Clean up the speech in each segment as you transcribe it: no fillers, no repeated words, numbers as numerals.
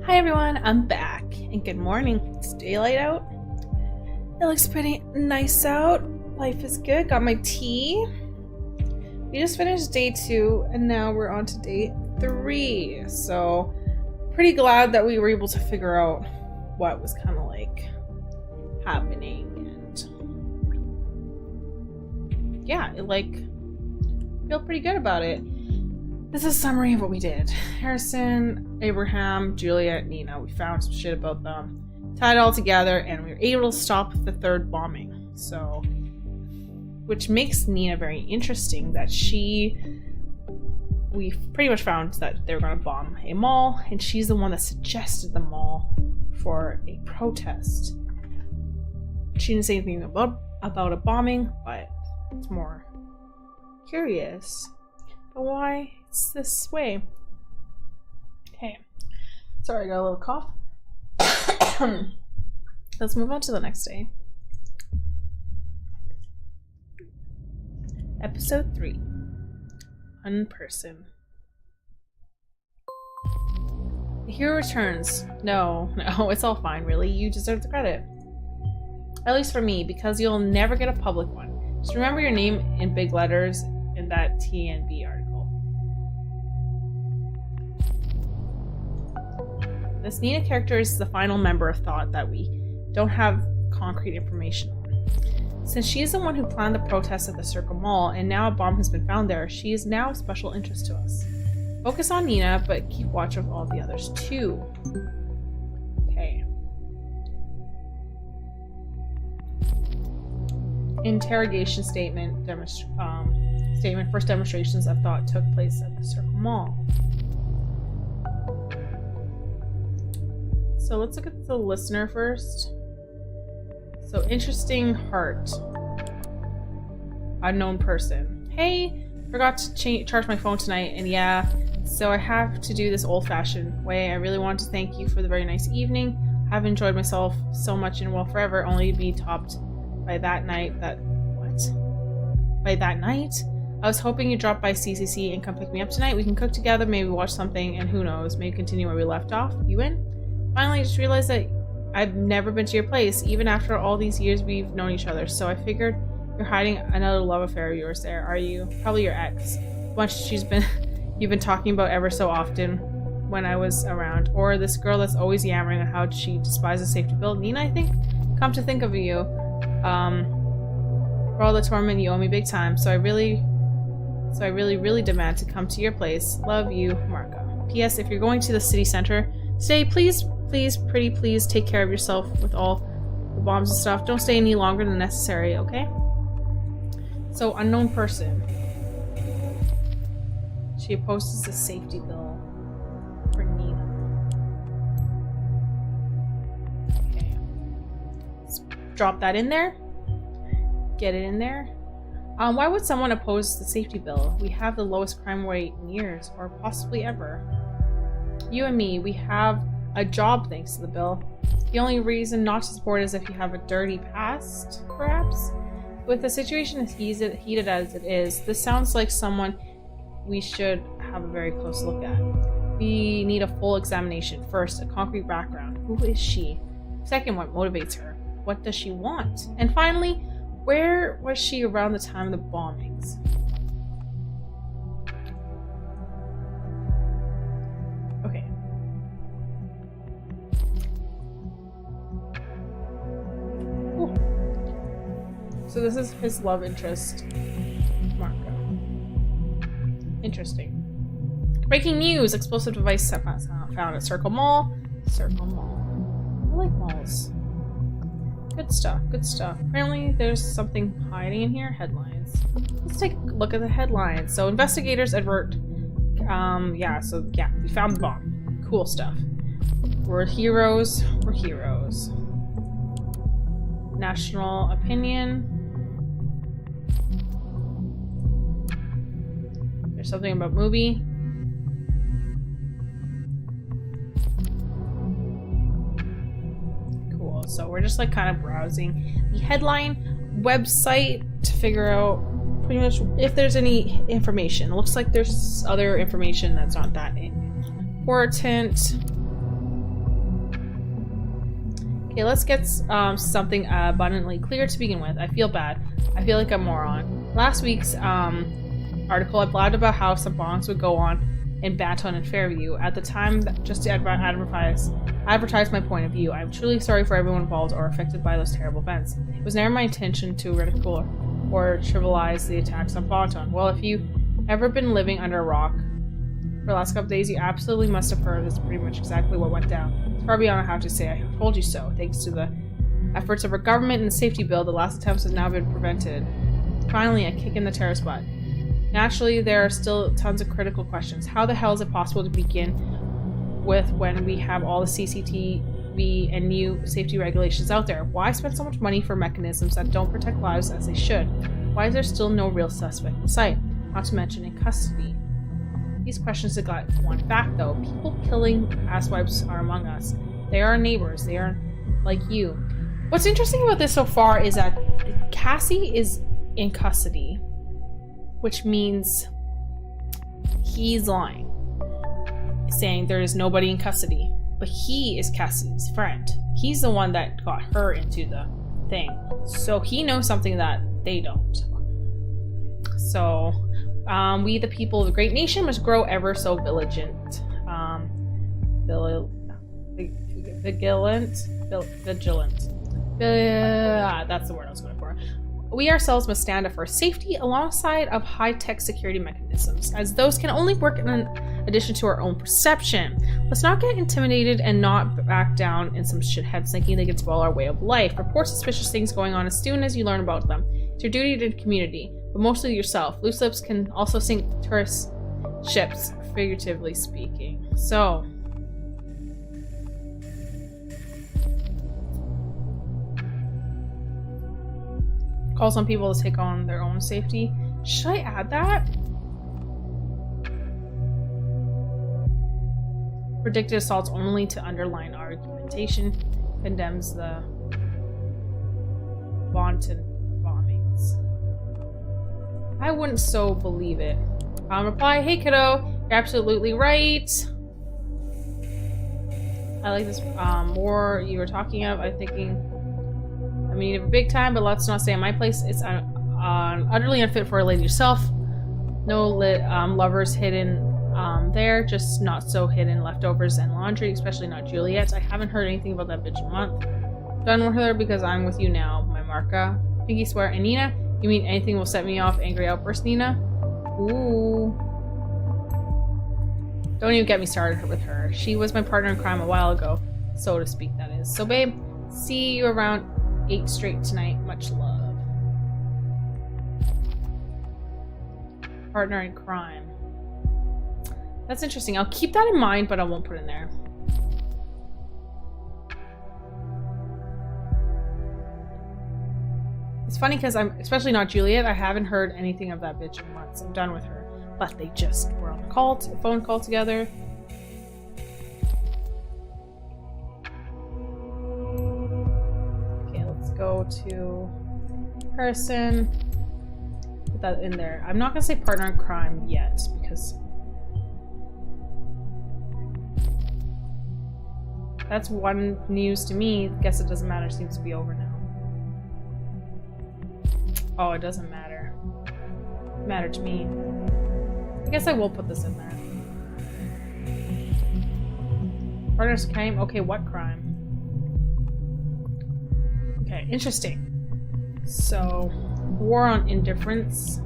Hi everyone, I'm back, and good morning. It's daylight out. It looks pretty nice out. Life is good. Got my tea. We just finished day 2, and now we're on to day 3. So, pretty glad that we were able to figure out what was kind of like happening, and yeah, it feel pretty good about it. This is a summary of what we did. Harrison, Abraham, Juliet, Nina. We found some shit about them, tied it all together, and we were able to stop the 3rd bombing. So, which makes Nina very interesting that we pretty much found that they were going to bomb a mall, and she's the one that suggested the mall for a protest. She didn't say anything about a bombing, but it's more curious. But why it's this way? Okay. Sorry, I got a little cough. Let's move on to the next day. Episode 3. Unperson. The hero returns. No, it's all fine, really. You deserve the credit. At least for me, because you'll never get a public one. Just remember your name in big letters in that TNB article. This Nina character is the final member of Thought that we don't have concrete information on. Since she is the one who planned the protest at the Circle Mall, and now a bomb has been found there, she is now of special interest to us. Focus on Nina, but keep watch of all the others too. Okay. Interrogation statement. First demonstrations of Thought took place at the Circle Mall. So let's look at the listener first. So interesting heart. Unknown person. Hey, forgot to charge my phone tonight, and yeah, so I have to do this old-fashioned way. I really want to thank you for the very nice evening. I've enjoyed myself so much in Well Forever, only to be topped by that night. By that night? I was hoping you'd drop by CCC and come pick me up tonight. We can cook together, maybe watch something, and who knows, maybe continue where we left off. You in? Finally, I just realized that I've never been to your place, even after all these years we've known each other, so I figured you're hiding another love affair of yours there, are you? Probably your ex. Bunch you've been talking about ever so often when I was around. Or this girl that's always yammering on how she despises safety belt. Nina, I think? Come to think of you. For all the torment you owe me big time, so I really demand to come to your place. Love you, Marka. P.S. If you're going to the city center, stay, please, pretty please take care of yourself with all the bombs and stuff. Don't stay any longer than necessary, okay? So, unknown person. She opposes the safety bill for Nina. Okay. Let's drop that in there. Get it in there. Why would someone oppose the safety bill? We have the lowest crime rate in years, or possibly ever. You and me, we have a job thanks to the bill. The only reason not to support is if you have a dirty past, perhaps? With the situation as heated as it is, this sounds like someone we should have a very close look at. We need a full examination. First, a concrete background. Who is she? Second, what motivates her? What does she want? And finally, where was she around the time of the bombings? Okay. Cool. So this is his love interest, Marco. Interesting. Breaking news! Explosive device found at Circle Mall. Circle Mall. I like malls. Good stuff, good stuff. Apparently there's something hiding in here. Headlines. Let's take a look at the headlines. So investigators advert. We found the bomb. Cool stuff. We're heroes. We're heroes. National opinion. There's something about movie. Cool. So we're just like kind of browsing the headline website to figure out pretty much if there's any information. It looks like there's other information that's not that important. Okay, let's get something abundantly clear to begin with. I feel bad. I feel like a moron. Last week's article, I blabbed about how some bombs would go on in Baton and Fairview. At the time, just to advertise my point of view. I'm truly sorry for everyone involved or affected by those terrible events. It was never my intention to ridicule or trivialize the attacks on Baton. Well, if you've ever been living under a rock for the last couple days, you absolutely must have heard that's pretty much exactly what went down. It's far beyond how to say I told you so. Thanks to the efforts of our government and the safety bill, the last attempts have now been prevented. Finally, a kick in the terrorist butt. Naturally, there are still tons of critical questions. How the hell is it possible to begin with when we have all the CCTV and new safety regulations out there? Why spend so much money for mechanisms that don't protect lives as they should? Why is there still no real suspect in sight? Not to mention in custody. These questions neglect one fact, though. People killing asswipes are among us. They are our neighbors. They are like you. What's interesting about this so far is that Cassie is in custody, which means he's lying, saying there is nobody in custody. But he is Cassie's friend. He's the one that got her into the thing. So he knows something that they don't. So... we, the people of the great nation, must grow ever so vigilant. That's the word I was going for. We ourselves must stand up for safety alongside of high-tech security mechanisms, as those can only work in addition to our own perception. Let's not get intimidated and not back down in some shitheads thinking they can spoil our way of life. Report suspicious things going on as soon as you learn about them. It's your duty to the community, but mostly yourself. Loose lips can also sink tourist ships, figuratively speaking. So, calls on people to take on their own safety. Should I add that? Predicted assaults only to underline argumentation. Condemns the wanton bombings. I wouldn't so believe it. Reply, hey kiddo, you're absolutely right. I like this war you were talking of. I'm thinking I mean, you have a big time, but let's not stay in my place. It's utterly unfit for a lady yourself. No lovers hidden there, just not so hidden leftovers and laundry, especially not Juliet. I haven't heard anything about that bitch in a month. Done with her because I'm with you now, my Marka. Pinky swear. And Nina? You mean anything will set me off? Angry outburst, Nina? Ooh. Don't even get me started with her. She was my partner in crime a while ago, so to speak, that is. So babe, see you around 8 straight tonight. Much love. Partner in crime. That's interesting. I'll keep that in mind, but I won't put it in there. It's funny because I'm especially not Juliet. I haven't heard anything of that bitch in months. I'm done with her. But they just were on a phone call together. Okay, let's go to Harrison. Put that in there. I'm not gonna say partner in crime yet because that's one news to me. Guess it doesn't matter. Seems to be over now. Oh, it doesn't matter. It mattered to me. I guess I will put this in there. Partners crime? Okay, what crime? Okay, interesting. So, war on indifference.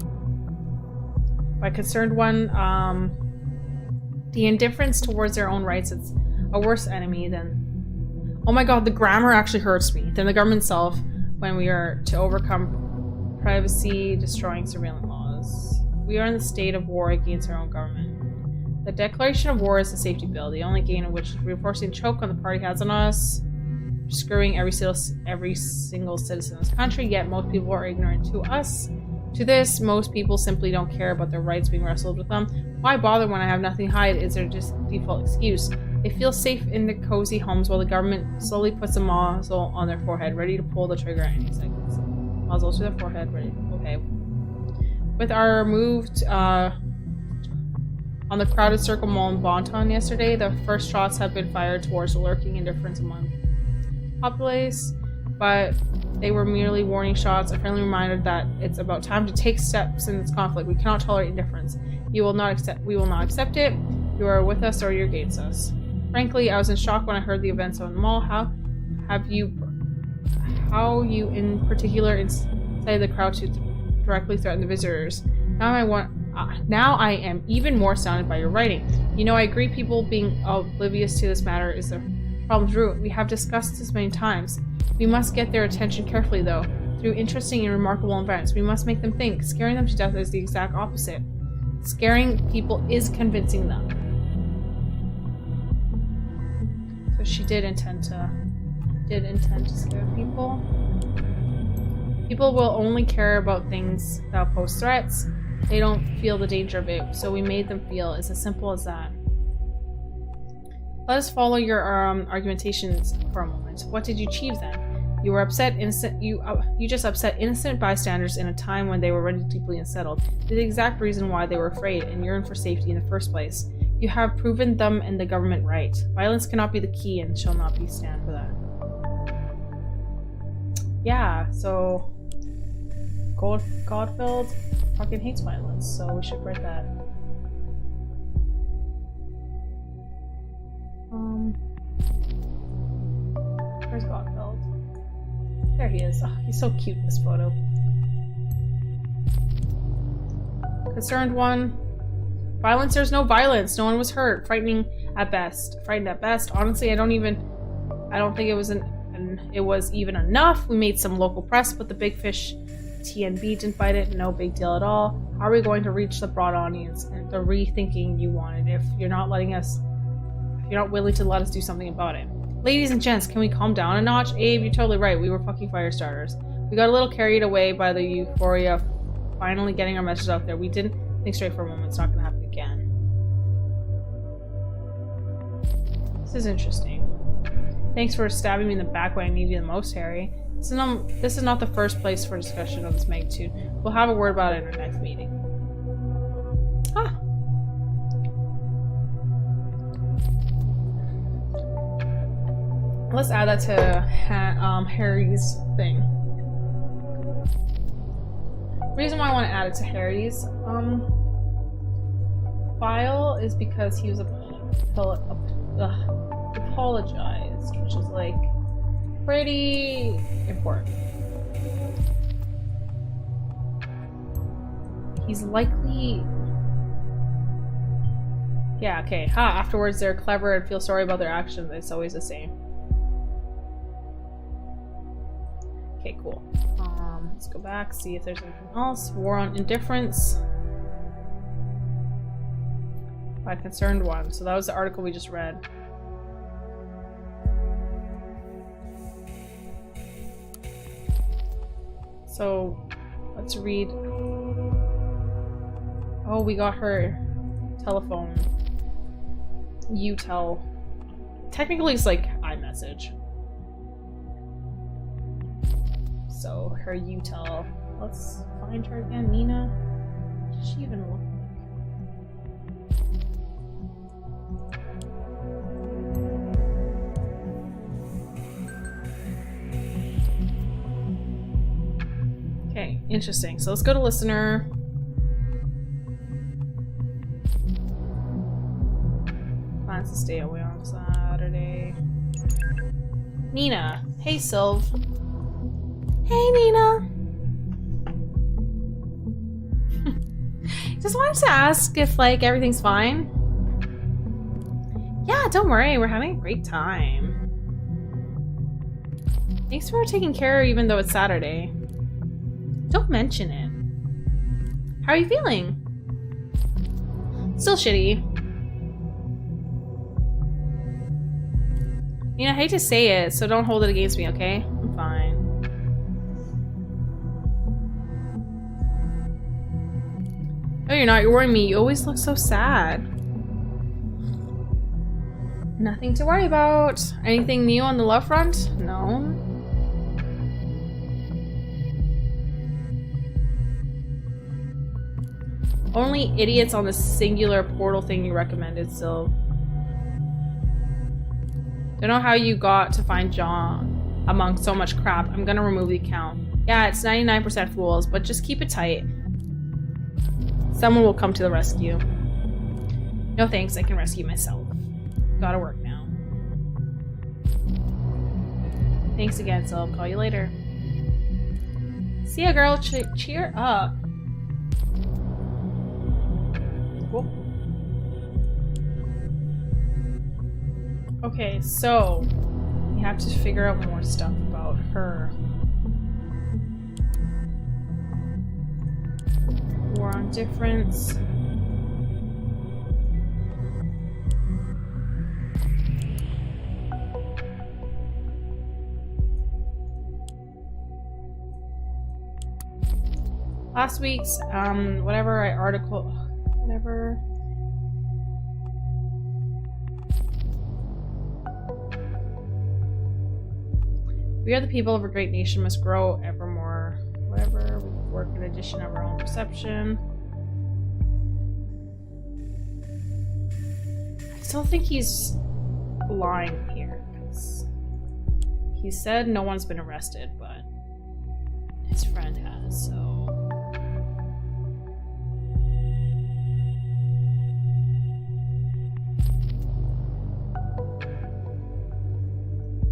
By concerned one, the indifference towards their own rights is a worse enemy than... Oh my god, the grammar actually hurts me. Than the government itself when we are to overcome privacy-destroying surveillance laws. We are in the state of war against our own government. The declaration of war is the safety bill, the only gain of which is reinforcing the choke on the party has on us, screwing every single citizen in this country, yet most people are ignorant to us. To this, most people simply don't care about their rights being wrestled with them. Why bother when I have nothing to hide is their default excuse. They feel safe in their cozy homes while the government slowly puts a muzzle on their forehead, ready to pull the trigger at any second. Muzzle to their forehead, ready. Okay. With our move on the crowded circle mall in Bonton yesterday, the first shots have been fired towards the lurking indifference among populace, but they were merely warning shots, a friendly reminder that it's about time to take steps in this conflict. We cannot tolerate indifference. We will not accept it. You are with us or you're against us. Frankly, I was in shock when I heard the events on the mall. How you in particular incited the crowd to directly threaten the visitors. Now I am even more astounded by your writing. You know, I agree people being oblivious to this matter is the problem's root. We have discussed this many times. We must get their attention carefully, though, through interesting and remarkable events. We must make them think. Scaring them to death is the exact opposite. Scaring people is convincing them. So she did intend to scare people. People will only care about things that pose threats. They don't feel the danger of it, so we made them feel. It's as simple as that. Let us follow your argumentations for a moment. What did you achieve then? You were upset innocent. You just upset innocent bystanders in a time when they were already deeply unsettled. The exact reason why they were afraid and yearned for safety in the first place. You have proven them and the government right. Violence cannot be the key and shall not be stand for that. Yeah, so Godfeld fucking hates violence, so we should write that. Where's Godfeld? There he is. Oh, he's so cute in this photo. Concerned one. Violence, there's no violence. No one was hurt. Frightened at best. Honestly, I don't think it was even enough. We made some local press, but the big fish TNB didn't bite it. No big deal at all. How are we going to reach the broad audience and the rethinking you wanted if you're not willing to let us do something about it? Ladies and gents, can we calm down a notch? Abe, you're totally right. We were fucking fire starters. We got a little carried away by the euphoria of finally getting our message out there. We didn't think straight for a moment. It's not going to happen again. This is interesting. Thanks for stabbing me in the back when I needed you the most, Harry. This is not the first place for discussion of this magnitude. We'll have a word about it in our next meeting. Ah. Let's add that to Harry's thing. Reason why I want to add it to Harry's file is because he was apologized, which is like pretty important. He's likely... Yeah, okay. Afterwards they're clever and feel sorry about their actions. It's always the same. Okay, cool. Let's go back, see if there's anything else. War on Indifference. By Concerned One. So that was the article we just read. So, let's read. Oh, we got her telephone. You tell. Technically, it's like iMessage. So, her you tell. Let's find her again. Nina. What does she even look like? Okay, interesting. So let's go to listener. Plans to stay away on Saturday. Nina. Hey, Sylv. Hey, Nina. Just wanted to ask if, like, everything's fine. Yeah, don't worry. We're having a great time. Thanks for taking care even though it's Saturday. Don't mention it. How are you feeling? Still shitty. Nina, I hate to say it, so don't hold it against me, okay? I'm fine. No, you're not. You're worrying me. You always look so sad. Nothing to worry about. Anything new on the love front? No. Only idiots on the singular portal thing you recommended, Sylv. Don't know how you got to find John. among so much crap. I'm gonna remove the account. Yeah, it's 99% fools, but just keep it tight. Someone will come to the rescue. No thanks, I can rescue myself. Gotta work now. Thanks again, so I'll call you later. See ya, girl. Cheer up. Cool. Okay, so we have to figure out more stuff about her. War on difference. Last week's whatever. We are the people of a great nation, must grow evermore. Whatever, we work in addition of our own perception. I still think he's lying here, because he said no one's been arrested, but his friend has, so.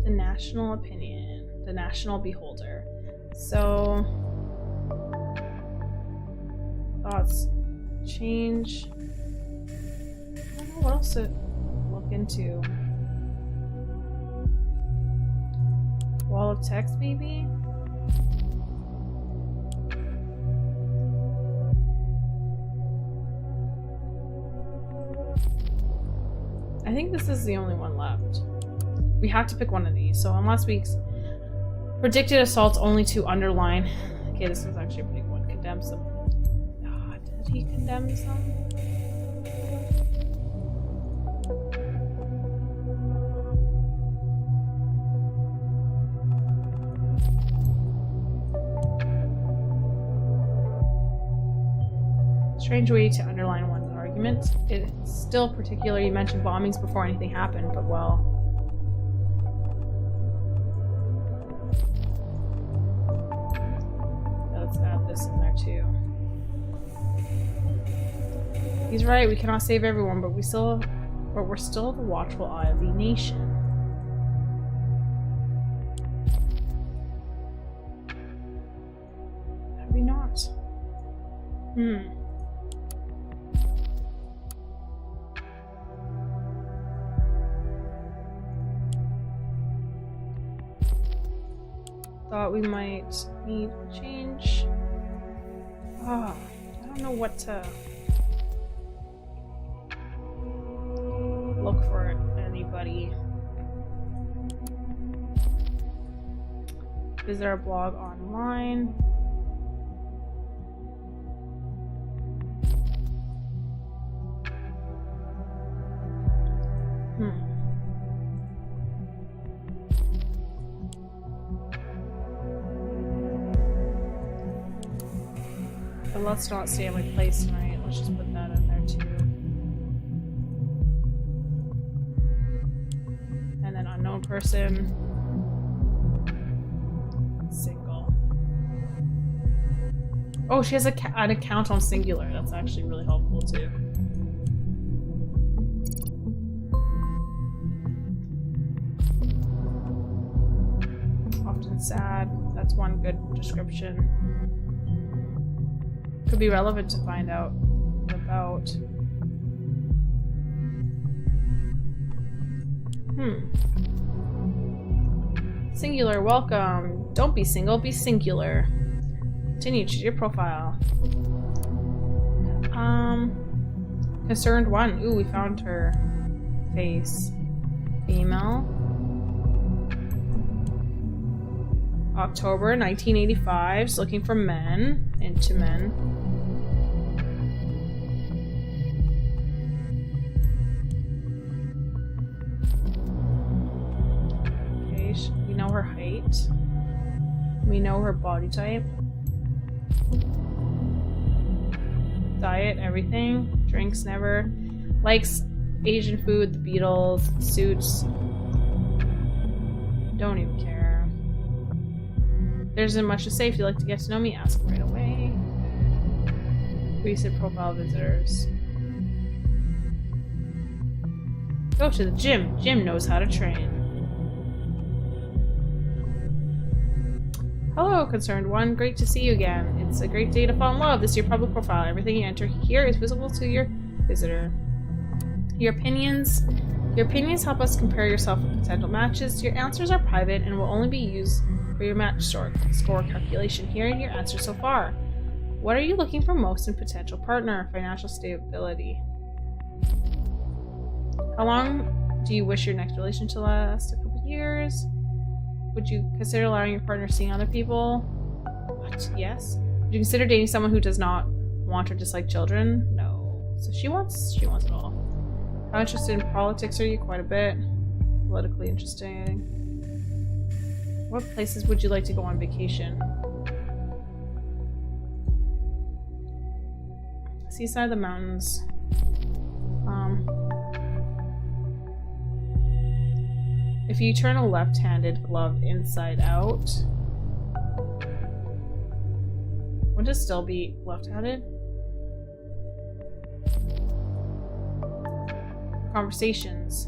The national opinion, the national beholder. So, thoughts change. I don't know what else to look into. Wall of text, maybe? I think this is the only one left. We have to pick one of these. So on last week's predicted assaults only to underline. Okay, this was actually a pretty good one. Condemn some. Did he condemn some? Strange way to underline one's argument. It still particularly mentioned bombings before anything happened, but well. Let's add this in there too. He's right, we cannot save everyone, but we're still the watchful eye of the nation. Have we not? Thought we might need a change. I don't know what to look for anybody. Is there a blog online? But let's not stay in my place tonight. Let's just put that in there too. And then unknown person. Single. Oh, she has an account on Singular. That's actually really helpful too. Often sad. That's one good description. Could be relevant to find out about. Singular, welcome. Don't be single, be singular. Continue, choose your profile. Concerned one. Ooh, we found her face. Female. October 1985. Just looking for men. Into men. Okay, we know her height. We know her body type. Diet, everything. Drinks, never. Likes Asian food, the Beatles, suits. Don't even care. There isn't much to say. If you'd like to get to know me, ask right away. Recent profile visitors. Go to the gym. Jim knows how to train. Hello, concerned one. Great to see you again. It's a great day to fall in love. This is your public profile. Everything you enter here is visible to your visitor. Your opinions help us compare yourself with potential matches. Your answers are private and will only be used for your match score calculation. Here are your answers so far. What are you looking for most in potential partner? Financial stability. How long do you wish your next relationship to last? A couple years? Would you consider allowing your partner seeing other people? What? Yes. Would you consider dating someone who does not want or dislike children? No. So she wants it all. How interested in politics are you? Quite a bit. Politically interesting. What places would you like to go on vacation? Seaside, the mountains. If you turn a left-handed glove inside out, would it still be left-handed? Conversations.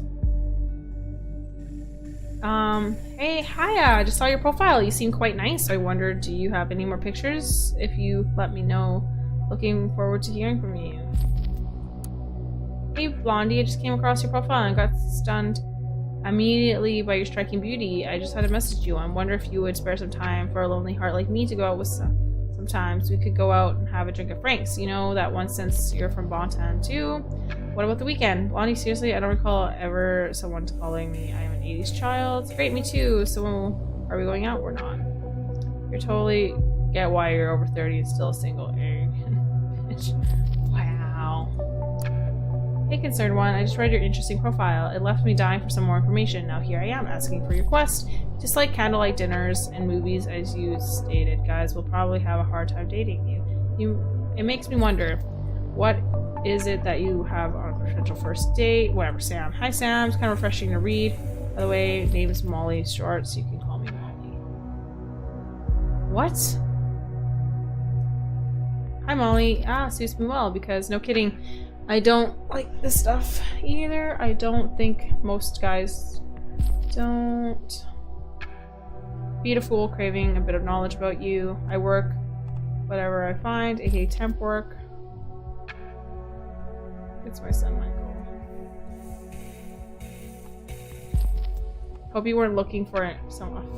Hey, hi, I just saw your profile. You seem quite nice. I wondered, do you have any more pictures? If you let me know. Looking forward to hearing from you. Hey, Blondie, I just came across your profile and got stunned immediately by your striking beauty. I just had to message you. I wonder if you would spare some time for a lonely heart like me to go out with sometimes. We could go out and have a drink at Frank's. You know, that one since you're from Bontown too. What about the weekend? Blondie, seriously, I don't recall ever someone calling me. I am an 80s child. Great, me too. So are we going out or not? You're totally get why you're over 30 and still a single egg. Wow. Hey, concerned one, I just read your interesting profile. It left me dying for some more information. Now here I am asking for your quest. Just like candlelight dinners and movies, as you stated, guys will probably have a hard time dating you. It makes me wonder, what is it that you have on a potential first date? Whatever, Sam. Hi, Sam. It's kind of refreshing to read. By the way, name is Molly Short, so you can call me Molly. What? Hi, Molly. Suits me well, because no kidding, I don't like this stuff either. I don't think most guys don't. Beat a fool, craving a bit of knowledge about you. I work whatever I find, aka temp work. It's my son, Michael. Hope you weren't looking for someone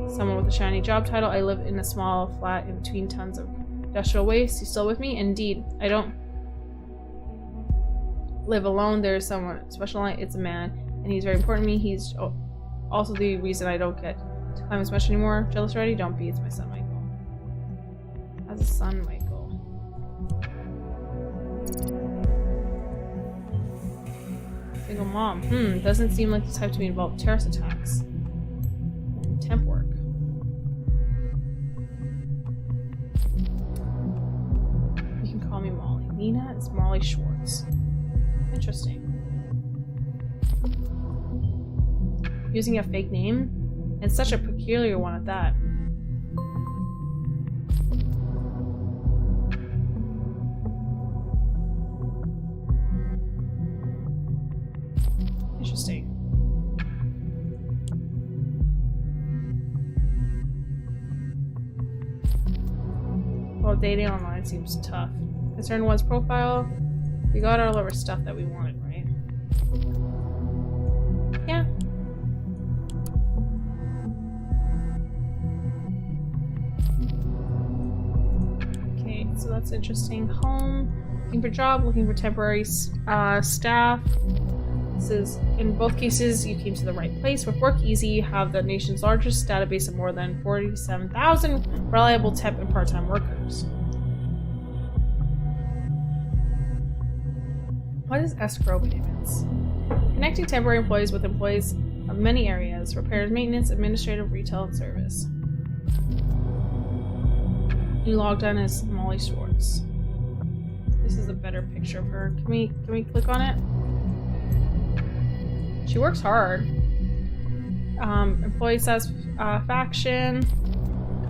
with a shiny job title. I live in a small flat in between tons of industrial waste. You still with me? Indeed. I don't live alone. There's someone special. It's a man, and he's very important to me. He's also the reason I don't get to climb as much anymore. Jealous already? Don't be. It's my son, Michael. Has a son, Michael. Single mom. Doesn't seem like the type to be involved in terrorist attacks. And temp work. You can call me Molly. Nina is Molly Schwartz. Interesting. Using a fake name? And such a peculiar one at that. Interesting. Well, dating online seems tough. Concerned one's profile. We got all of our stuff that we wanted, right? Yeah. Okay, so that's interesting. Home. Looking for job, looking for temporary staff. This is, in both cases, you came to the right place. With Work Easy, you have the nation's largest database of more than 47,000 reliable temp and part-time workers. What is escrow payments? Connecting temporary employees with employees of many areas. Repairs, maintenance, administrative, retail, and service. You logged on as Molly Schwartz. This is a better picture of her. Can we click on it? She works hard. Employee satisfaction,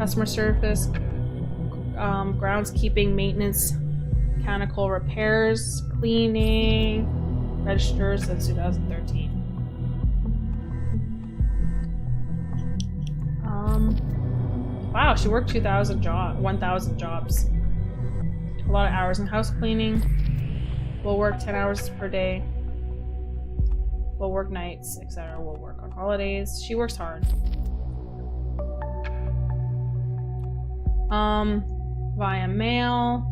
customer service, groundskeeping, maintenance, mechanical repairs, cleaning, registers since 2013. Wow, she worked 1,000 jobs. A lot of hours in house cleaning. Will work 10 hours per day. Will work nights, etc. Will work on holidays. She works hard. Via mail.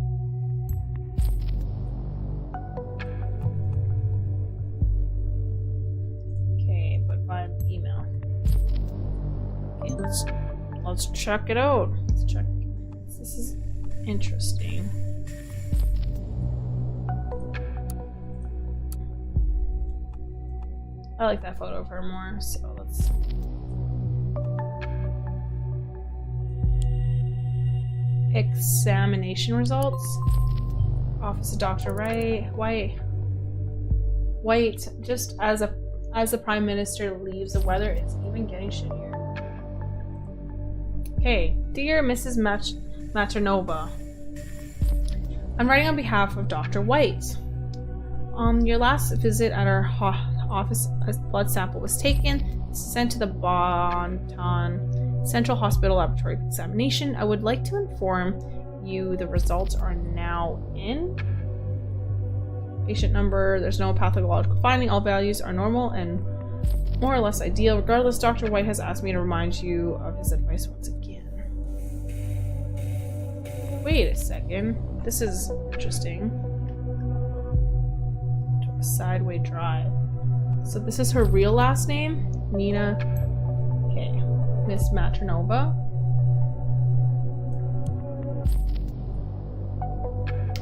Okay, but via email. Okay, let's check it out. Let's check. This is interesting. I like that photo of her more, so let's... Examination results. Office of Dr. White. Just as the Prime Minister leaves, the weather is even getting shittier. Okay, dear Mrs. Maternova, I'm writing on behalf of Dr. White. On your last visit at our office, a blood sample was taken, sent to the Bonton Central Hospital Laboratory for examination. I would like to inform you the results are now in. Patient number, there's no pathological finding. All values are normal and more or less ideal. Regardless, Dr. White has asked me to remind you of his advice once again. Wait a second. This is interesting. Sideway Drive. So this is her real last name? Nina. Okay. Miss Maternova.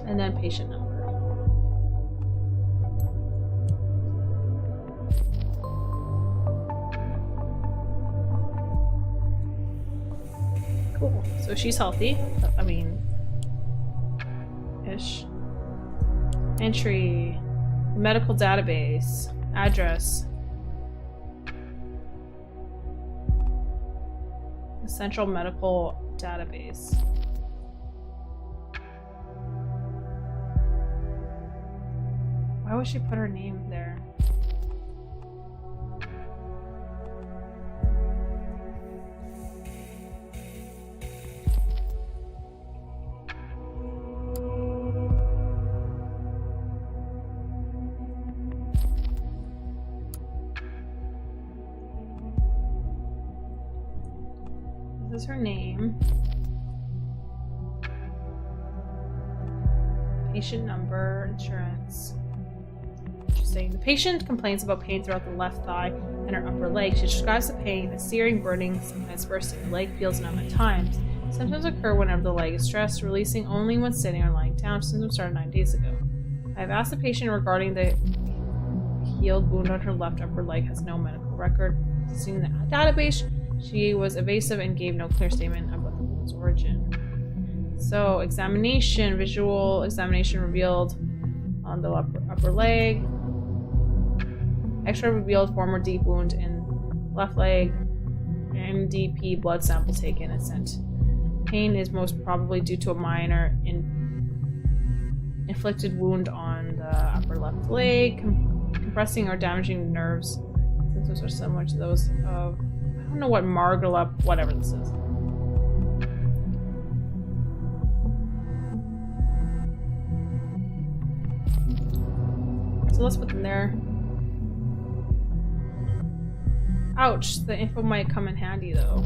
And then patient number. Cool. So she's healthy. I mean, ish. Entry. Medical database. Address. The Central Medical Database. Why would she put her name there? This is her name. Patient number, insurance. Interesting. The patient complains about pain throughout the left thigh and her upper leg. She describes the pain as searing, burning, sometimes bursting. The leg feels numb at times. Symptoms occur whenever the leg is stressed, releasing only when sitting or lying down. Symptoms started 9 days ago. I have asked the patient regarding the healed wound on her left upper leg. Has no medical record. Seeing the database, she was evasive and gave no clear statement about the wound's origin. So, examination, visual examination revealed on the upper leg. X-ray revealed former deep wound in left leg. MDP blood sample taken and sent. Pain is most probably due to a minor inflicted wound on the upper left leg. Compressing or damaging nerves. Symptoms are similar to those of, I don't know what Margala, whatever this is. So let's put them there. Ouch, the info might come in handy though.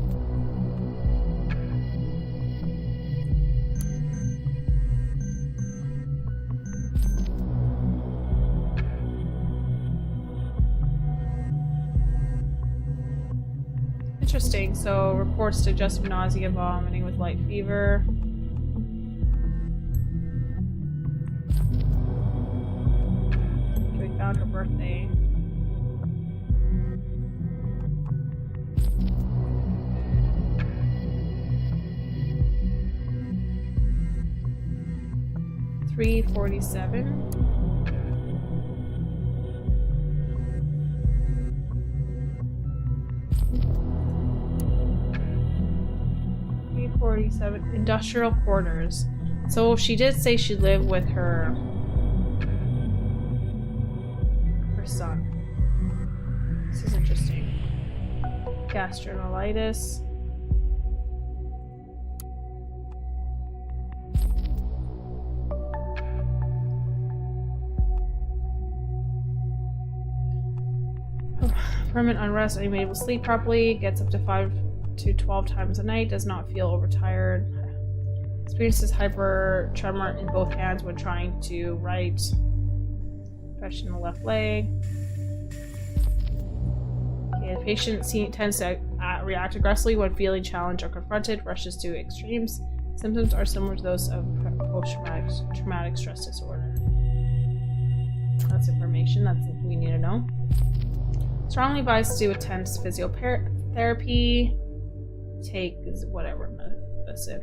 Interesting. So reports digestive nausea, vomiting with light fever. Okay, we found her birthday. $347. 47 industrial quarters. So she did say she lived with her son. This is interesting. Gastrolitis. Permanent unrest, unable to sleep properly, gets up to 5 to 12 times a night, does not feel overtired, experiences hyper tremor in both hands when trying to write, depression in the left leg. Okay, the patient tends to react aggressively when feeling challenged or confronted, rushes to extremes. Symptoms are similar to those of post-traumatic stress disorder. That's information that we need to know. Strongly advised to attend physiotherapy, take whatever medicine.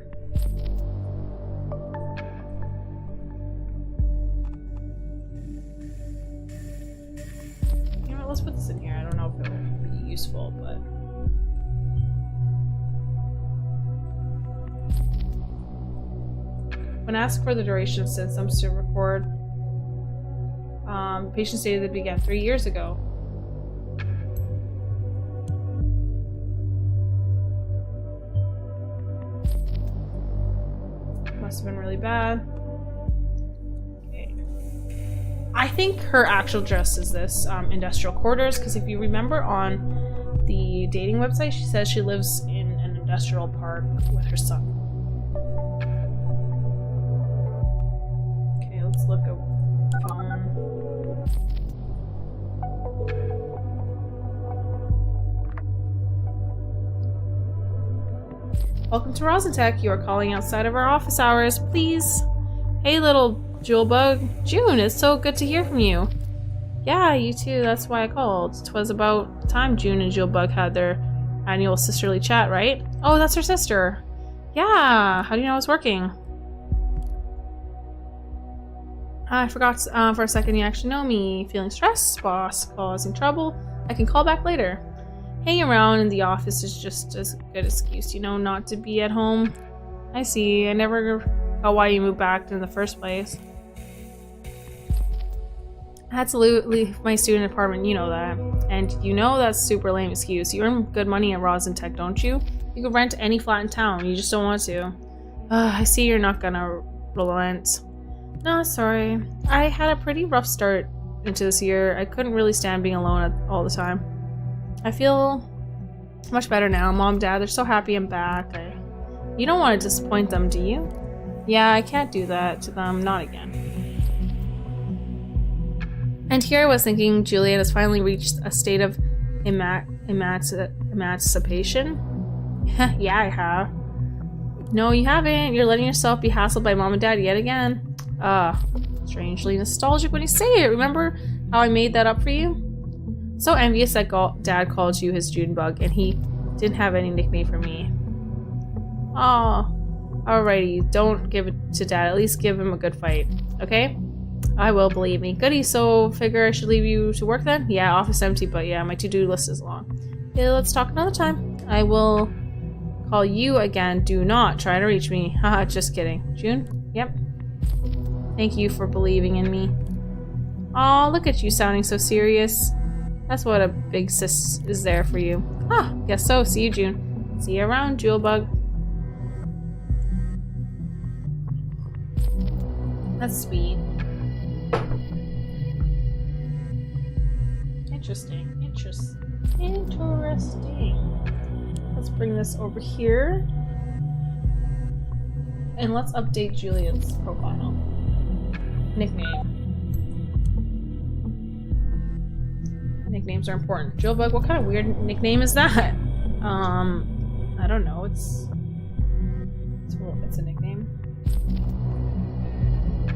You know what, let's put this in here. I don't know if it will be useful, but... When asked for the duration of symptoms to record, patient stated it began 3 years ago. Must have been really bad. Okay. I think her actual address is this industrial quarters, because if you remember on the dating website, she says she lives in an industrial park with her son. Okay, let's look at phone. Welcome to Rosentech. You are calling outside of our office hours, please. Hey, little jewel bug. June, it's so good to hear from you. Yeah, you too. That's why I called. 'Twas about time June and Jewelbug had their annual sisterly chat, right? Oh, that's her sister. Yeah. How do you know it's working? I forgot for a second you actually know me. Feeling stressed? Boss causing trouble? I can call back later. Hanging around in the office is just as good excuse, you know, not to be at home. I see. I never got why you moved back in the first place. I had to leave my student apartment, you know that. And you know that's super lame excuse. You earn good money at Rosentech, don't you? You could rent any flat in town, you just don't want to. I see you're not gonna relent. No, sorry. I had a pretty rough start into this year. I couldn't really stand being alone all the time. I feel much better now. Mom, Dad, they're so happy I'm back. You don't want to disappoint them, do you? Yeah, I can't do that to them. Not again. And here I was thinking Juliet has finally reached a state of emancipation. Yeah, I have. No, you haven't. You're letting yourself be hassled by Mom and Dad yet again. Strangely nostalgic when you say it. Remember how I made that up for you? So envious that Dad called you his June bug and he didn't have any nickname for me. Aw. Alrighty, don't give it to Dad. At least give him a good fight. Okay? I will, believe me. Goody, so figure I should leave you to work then? Yeah, office empty, but yeah, my to-do list is long. Okay, let's talk another time. I will call you again. Do not try to reach me. Haha, just kidding. June? Yep. Thank you for believing in me. Aw, look at you sounding so serious. That's what a big sis is there for you. Guess so. See you, June. See you around, Jewelbug. That's sweet. Interesting. Interesting. Let's bring this over here. And let's update Juliet's profile. Nickname. Nicknames are important. Jewelbug, what kind of weird nickname is that? I don't know. It's a nickname.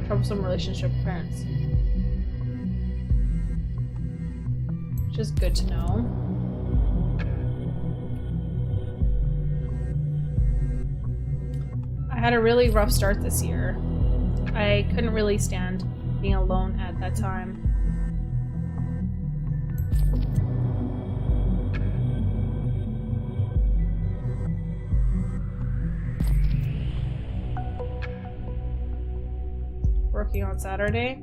Troublesome relationship with parents. Which is good to know. I had a really rough start this year. I couldn't really stand being alone at that time. working on Saturday.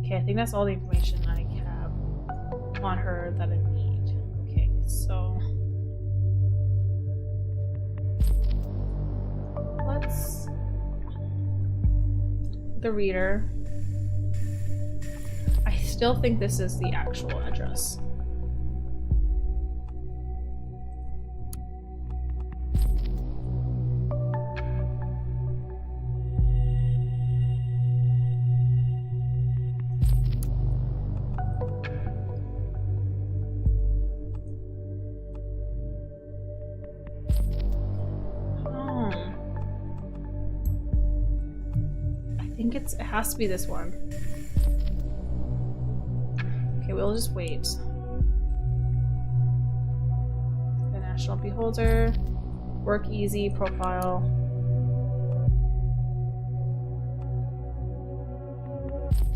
Okay, I think that's all the information I have on her that I need. Okay, so let's the reader. I still think this is the actual address. It has to be this one. Okay, we'll just wait. The National Beholder, work easy, profile.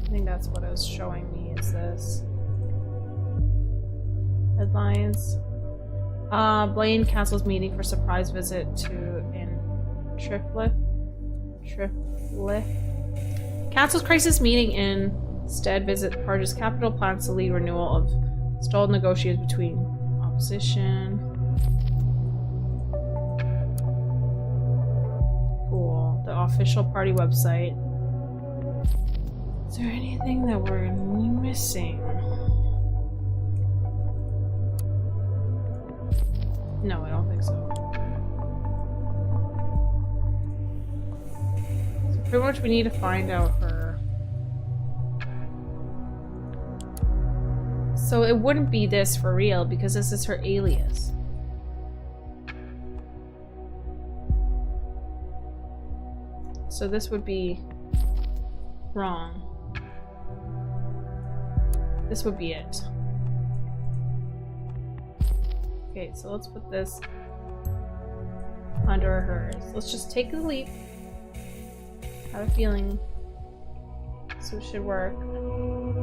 I think that's what it was showing me, is this. Headlines. Blaine cancels meeting for surprise visit to in Triplet. Cancels crisis meeting instead visit Parge's capital, plans to lead renewal of stalled negotiations between opposition. Cool. The official party website. Is there anything that we're missing? No, I don't think so. Pretty much we need to find out her. So it wouldn't be this for real because this is her alias. So this would be wrong. This would be it. Okay, so let's put this under hers. Let's just take the leap. I have a feeling so it should work.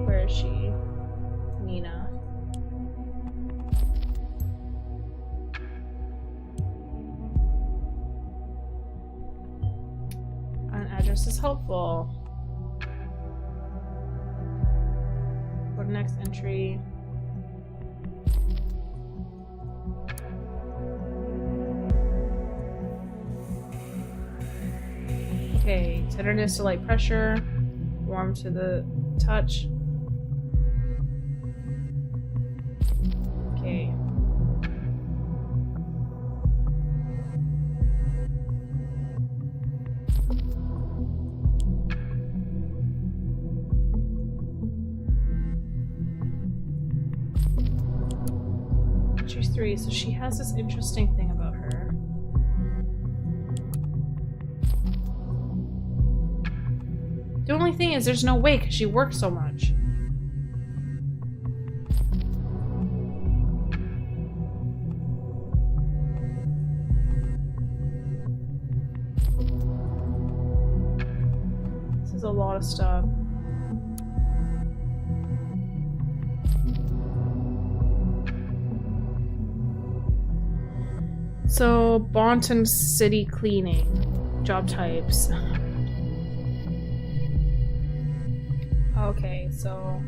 Where is she? Nina. An address is helpful. Go to next entry. Okay, tenderness to light pressure, warm to the touch. Okay. She's 3, so she has this interesting thing about her. The only thing is there's no way because she works so much. This is a lot of stuff. So, Bonton City Cleaning. Job types. Okay, so...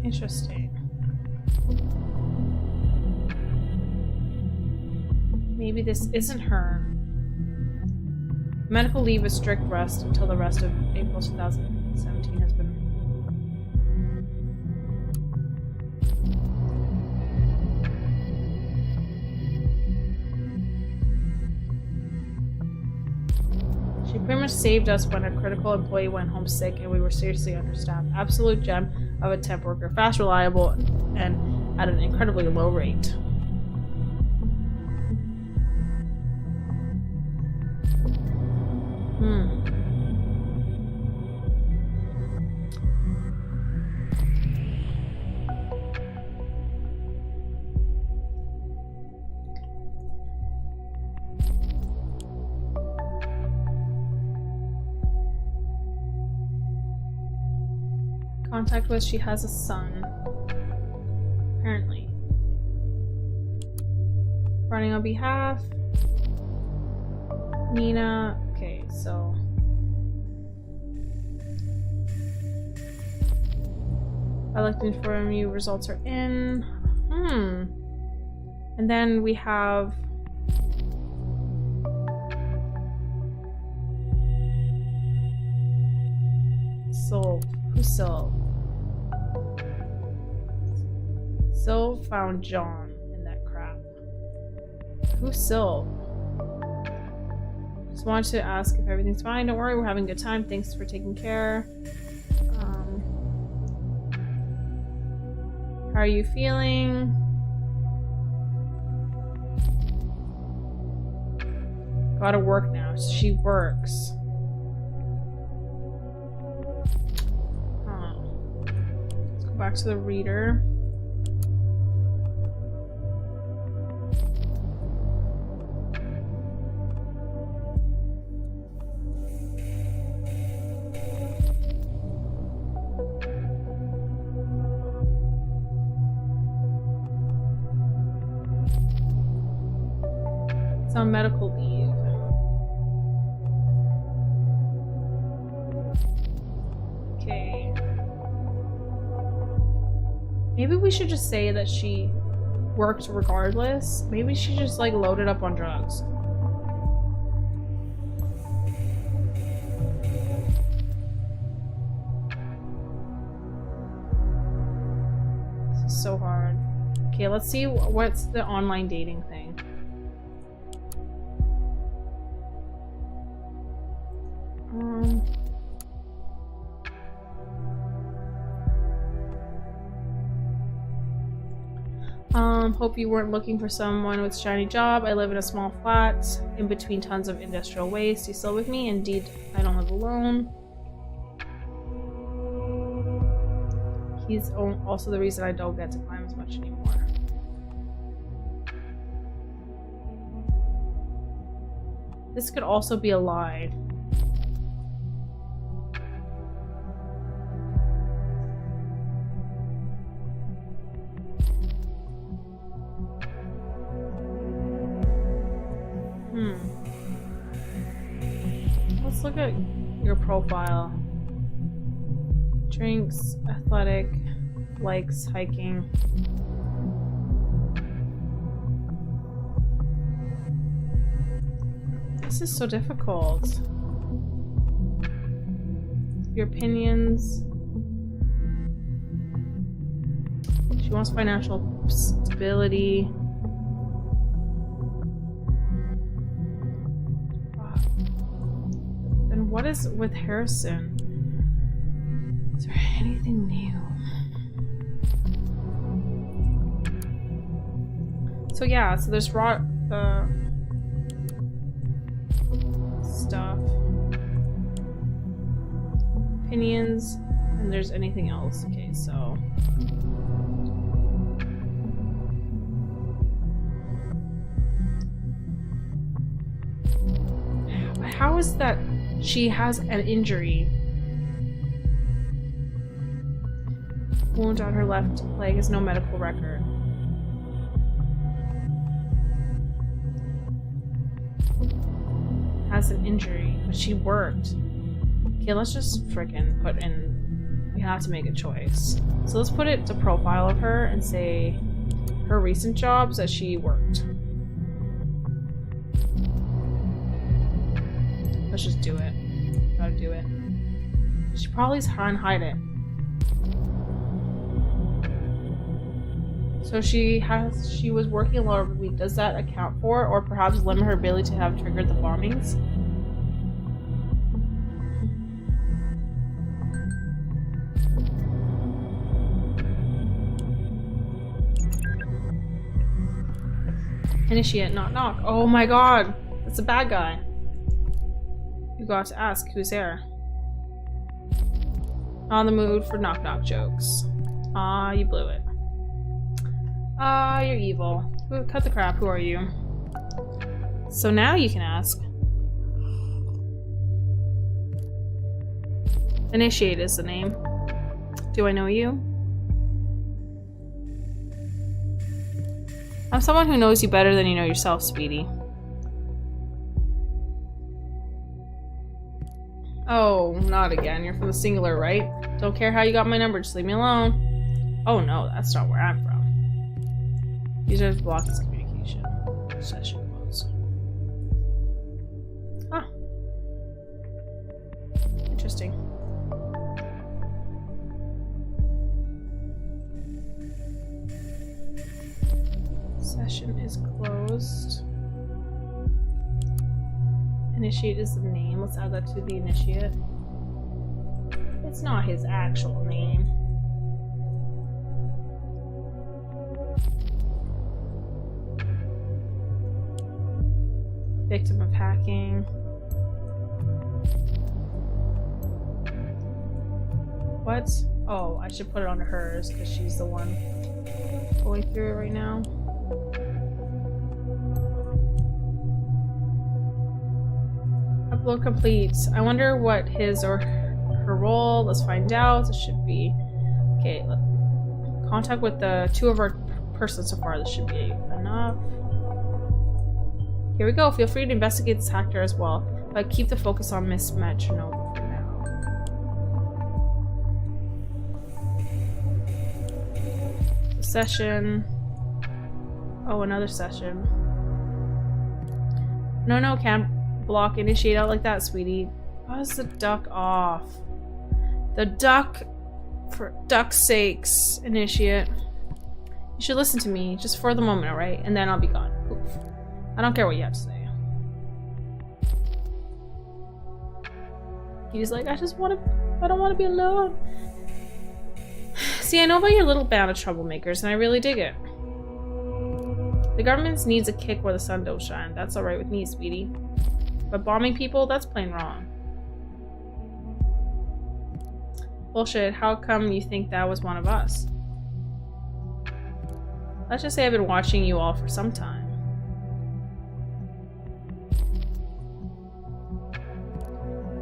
Interesting. Maybe this isn't her. Medical leave with strict rest until the rest of April 2017 has been... She pretty much saved us when a critical employee went home sick and we were seriously understaffed. Absolute gem of a temp worker. Fast, reliable, and at an incredibly low rate. contact with. She has a son. Apparently. Running on behalf. Nina. Okay, so. I'd like to inform you results are in. And then we have. Sylve. Who's Sylve? Sylve found John in that crap. Who's Sylve? Just wanted to ask if everything's fine. Don't worry, we're having a good time. Thanks for taking care. How are you feeling? Gotta work now. She works. Let's go back to the reader. It's on medical leave. Okay. Maybe we should just say that she worked regardless. Maybe she just like loaded up on drugs. This is so hard. Okay, let's see what's the online dating thing. Hope you weren't looking for someone with a shiny job. I live in a small flat in between tons of industrial waste. You still with me? Indeed, I don't live alone. He's also the reason I don't get to climb as much anymore. This could also be a lie. Let's look at your profile. Drinks, athletic, likes hiking. This is so difficult. Your opinions. She wants financial stability. Then what is with Harrison? Is there anything new? So yeah, so there's raw stuff, opinions, and there's anything else. Okay, so how is that she has an injury? Wound on her left leg has no medical record. Has an injury, but she worked. Okay, let's just frickin' put in. We have to make a choice. So let's put it to profile of her and say her recent jobs that she worked. Let's just do it. Gotta do it. She probably is trying to hide it. So she was working a lot of the week. Does that account for, or perhaps limit her ability to have triggered the bombings? Initiate, knock knock. Oh my god, that's a bad guy. You got to ask who's there. On the mood for knock knock jokes. Ah, you blew it. Ah, you're evil. Ooh, cut the crap, who are you? So now you can ask. Initiate is the name. Do I know you? I'm someone who knows you better than you know yourself, sweetie. Oh, not again. You're from the Singular, right? Don't care how you got my number, just leave me alone. Oh no, that's not where I'm from. Users block this communication. Session closed. Huh. Interesting. Session is closed. Initiate is the name. Let's add that to the initiate. It's not his actual name. Victim of hacking. What? Oh, I should put it onto hers because she's the one going through it right now. Upload complete. I wonder what his or her role. Let's find out. This should be okay. Contact with the 2 of our persons so far. This should be enough. Here we go. Feel free to investigate this hacker as well, but keep the focus on Miss Metronome for now. Session. Oh, another session. No, can't block initiate out like that, sweetie. Buzz the duck off. The duck, for duck's sakes, initiate. You should listen to me, just for the moment, alright? And then I'll be gone. Oof. I don't care what you have to say. He's like, I don't want to be alone. See, I know about your little band of troublemakers, and I really dig it. The government needs a kick where the sun don't shine. That's alright with me, sweetie. But bombing people, that's plain wrong. Bullshit, how come you think that was one of us? Let's just say I've been watching you all for some time.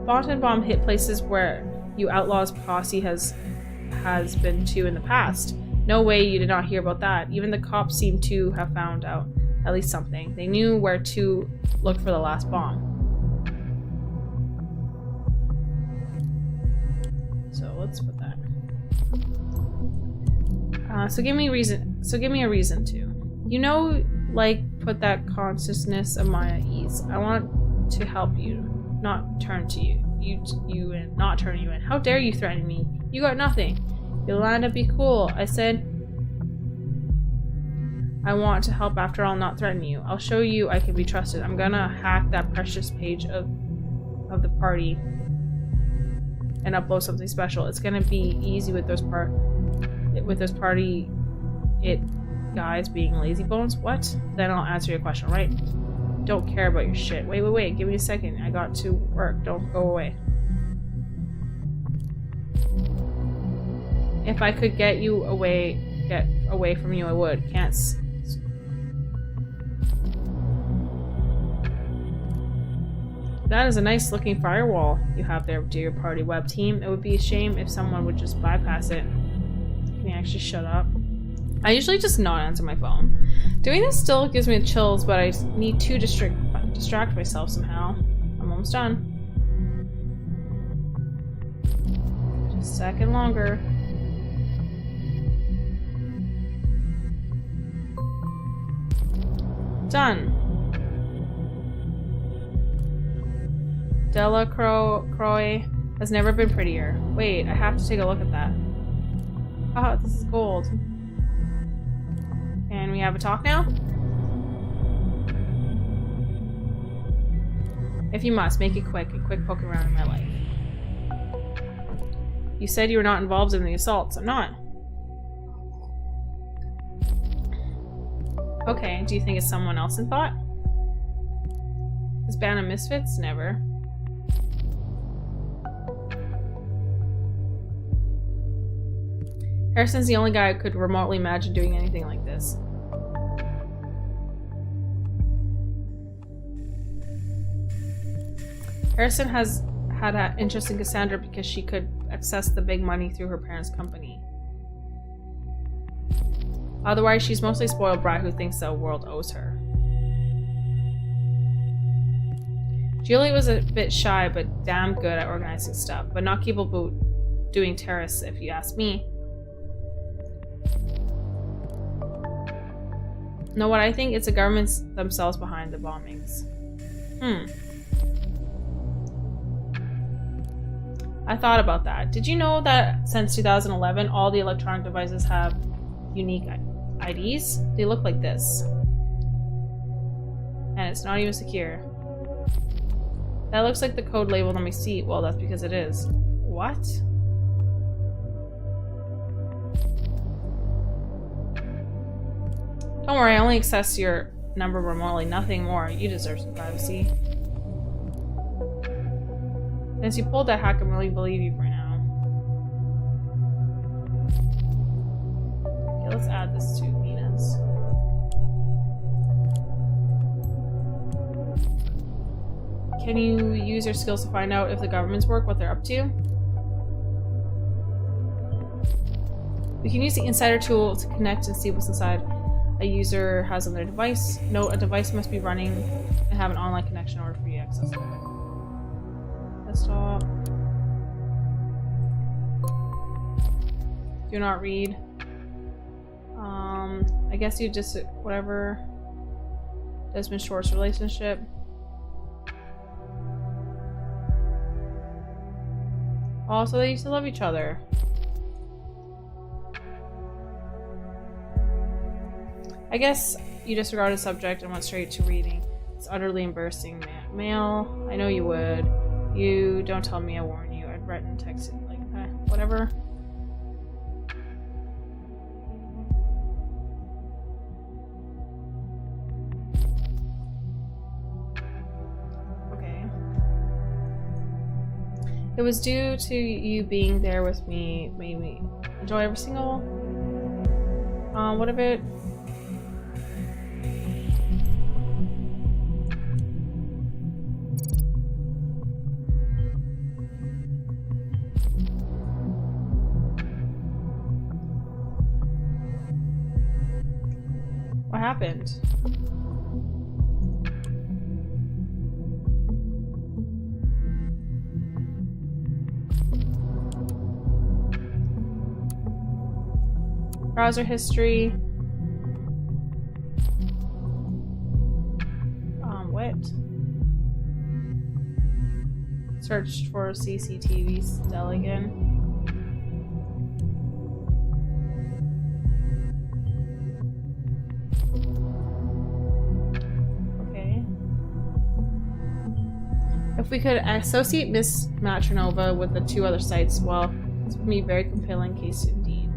Bonton bomb hit places where you outlaws posse has been to in the past. No way you did not hear about that. Even the cops seem to have found out at least something. They knew where to look for the last bomb. So let's put that. So give me a reason to. You know, like, put that consciousness of mine at ease. I want to help you, not turn to you. Not turn you in. How dare you threaten me? You got nothing. Yolanda, be cool. I said I want to help after all, not threaten you. I'll show you I can be trusted. I'm gonna hack that precious page of the party and upload something special. It's gonna be easy with those party guys being lazy bones. What? Then I'll answer your question, right? Don't care about your shit. Wait. Give me a second. I got to work. Don't go away. If I could get away from you, I would. Can't. That is a nice looking firewall you have there, dear party web team. It would be a shame if someone would just bypass it. Can you actually shut up? I usually just not answer my phone. Doing this still gives me the chills, but I need to distract myself somehow. I'm almost done. Just a second longer. Done. Delacroix has never been prettier. Wait, I have to take a look at that. Oh, this is gold. Can we have a talk now? If you must, make it quick. A quick poke around in my life. You said you were not involved in the assaults. I'm not. Okay, do you think it's someone else in thought? This band of misfits? Never. Harrison's the only guy who could remotely imagine doing anything like this. Harrison has had an interest in Cassandra because she could access the big money through her parents' company. Otherwise, she's mostly a spoiled brat who thinks the world owes her. Julie was a bit shy, but damn good at organizing stuff, but not capable of doing terrorists, if you ask me. Know what I think? It's the governments themselves behind the bombings. I thought about that. Did you know that since 2011, all the electronic devices have unique IDs? They look like this. And it's not even secure. That looks like the code labeled on my seat. Well, that's because it is. What? Don't worry, I only access your number remotely, nothing more. You deserve some privacy. Since you pulled that hack, I really believe you for now. Okay, let's add this to Nina's. Can you use your skills to find out if the governments work, what they're up to? We can use the insider tool to connect and see what's inside a user has on their device. Note, a device must be running and have an online connection in order for you to access it. Desktop. Do not read. I guess you just, whatever. Desmond Short's relationship. Also, they used to love each other. I guess you disregarded the subject and went straight to reading. It's utterly embarrassing, mail. I know you would. You don't tell me, I warn you. I'd write and text it like whatever. Okay. It was due to you being there with me, made me enjoy every single. What of it? What happened? Browser history. What? Searched for CCTV still again. If we could associate Miss Matronova with the two other sites, well, this would be a very compelling case indeed.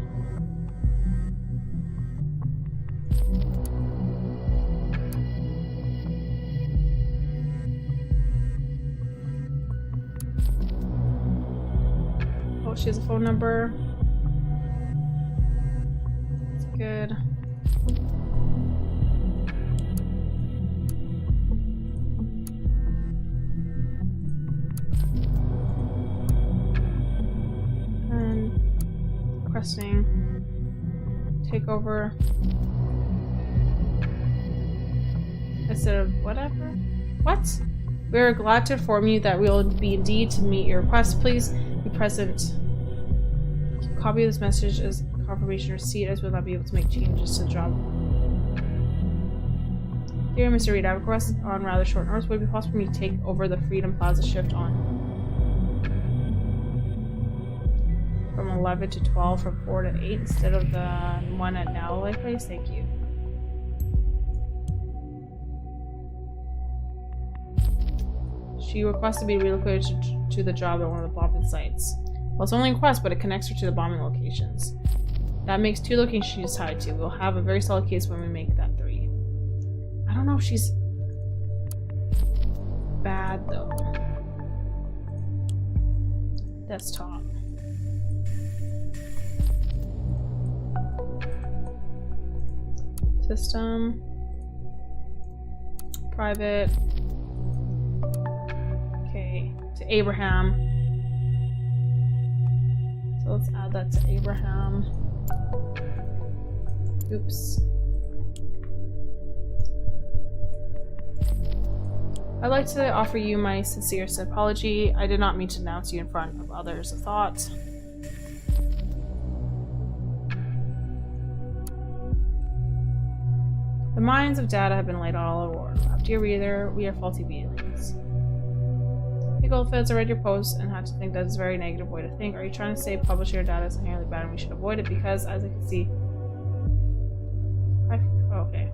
Oh, she has a phone number. That's good. Requesting takeover instead of whatever. What? We are glad to inform you that we will be indeed to meet your request. Please be present. Copy of this message as confirmation receipt, as we'll not be able to make changes to the job. Dear Mr. Reed, I have a request on rather short notice. Would it be possible for me to take over the Freedom Plaza shift on from 11 to 12, from 4 to 8 instead of the one at Nowley Place? Thank you. She requests to be relocated to the job at one of the bombing sites. Well, it's only a request, but it connects her to the bombing locations. That makes 2 locations she's tied to. We'll have a very solid case when we make that 3. I don't know if she's bad though. Desktop. System. Private. Okay. To Abraham. So let's add that to Abraham. Oops. I'd like to offer you my sincerest apology. I did not mean to denounce you in front of others of thought. The mines of data have been laid all over the world. Dear reader, we are faulty beings. Hey Goldfields, I read your post and had to think that is a very negative way to think. Are you trying to say publishing your data is inherently bad and we should avoid it? Because, as I can see... okay.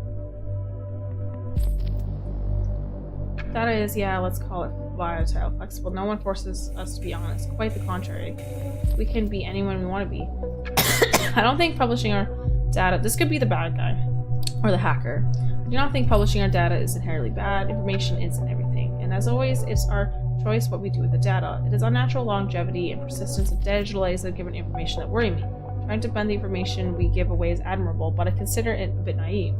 Data is, yeah, let's call it volatile, flexible. No one forces us to be honest. Quite the contrary. We can be anyone we want to be. I don't think publishing our data... This could be the bad guy. Or the hacker. I do not think publishing our data is inherently bad. Information isn't everything. And as always, it's our choice what we do with the data. It is unnatural longevity and persistence of digital delays that given information that worry me. Trying to bend the information we give away is admirable, but I consider it a bit naive.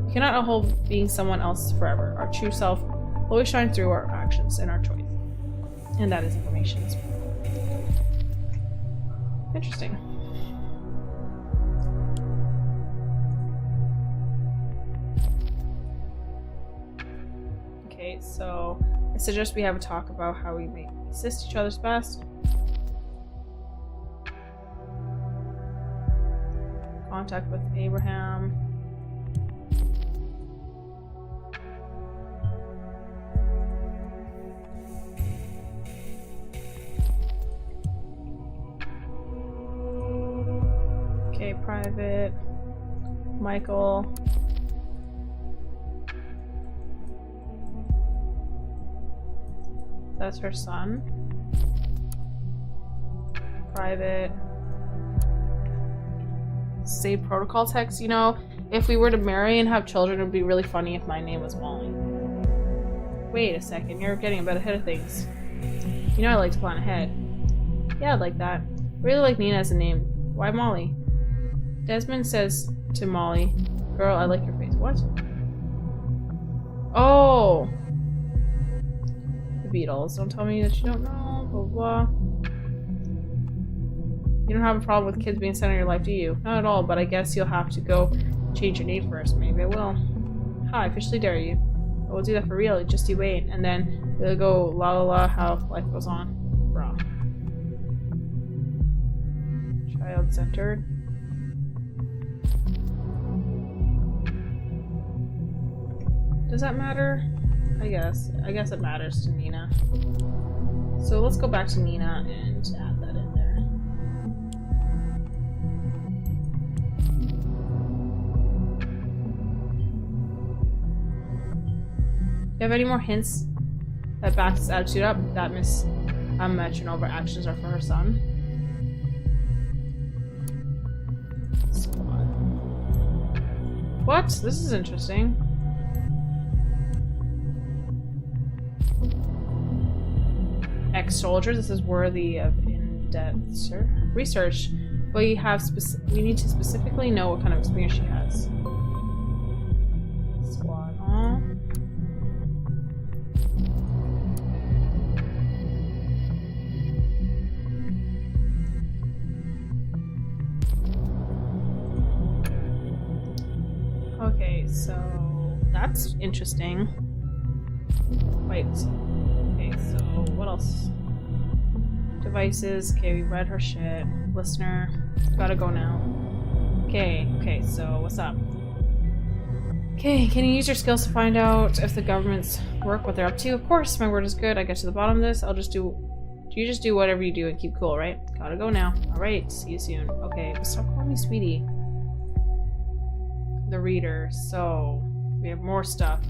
We cannot hold being someone else forever. Our true self will always shine through our actions and our choice. And that is information. Interesting. Okay, so I suggest we have a talk about how we may assist each other's best. Contact with Abraham. Okay, private. Michael. That's her son. Private. Save protocol text. You know, if we were to marry and have children, it would be really funny if my name was Molly. Wait a second, you're getting a bit ahead of things. You know I like to plan ahead. Yeah, I'd like that. I really like Nina as a name. Why Molly? Desmond says to Molly, "Girl, I like your face." What? Oh! Beatles. Don't tell me that you don't know, blah blah. You don't have a problem with kids being sent in your life, do you? Not at all, but I guess you'll have to go change your name first. Maybe I will. Hi, I officially dare you. I will do that for real, just you wait, and then we'll go la la la how life goes on. Bruh. Child-centered. Does that matter? I guess it matters to Nina. So let's go back to Nina and add that in there. Do you have any more hints that backs his attitude up? That Miss Metronova actions are for her son. Squad. What? This is interesting. Ex-soldier, this is worthy of in-depth research. We need to specifically know what kind of experience she has. Squad. Aww. Okay, so that's interesting. Wait. Okay, so what else? Devices. Okay, we read her shit. Listener. Gotta go now. Okay, so what's up? Okay, can you use your skills to find out if the government's work, what they're up to? Of course, my word is good. I get to the bottom of this. You just do whatever you do and keep cool, right? Gotta go now. Alright, see you soon. Okay, stop calling me sweetie. The reader. So, we have more stuff.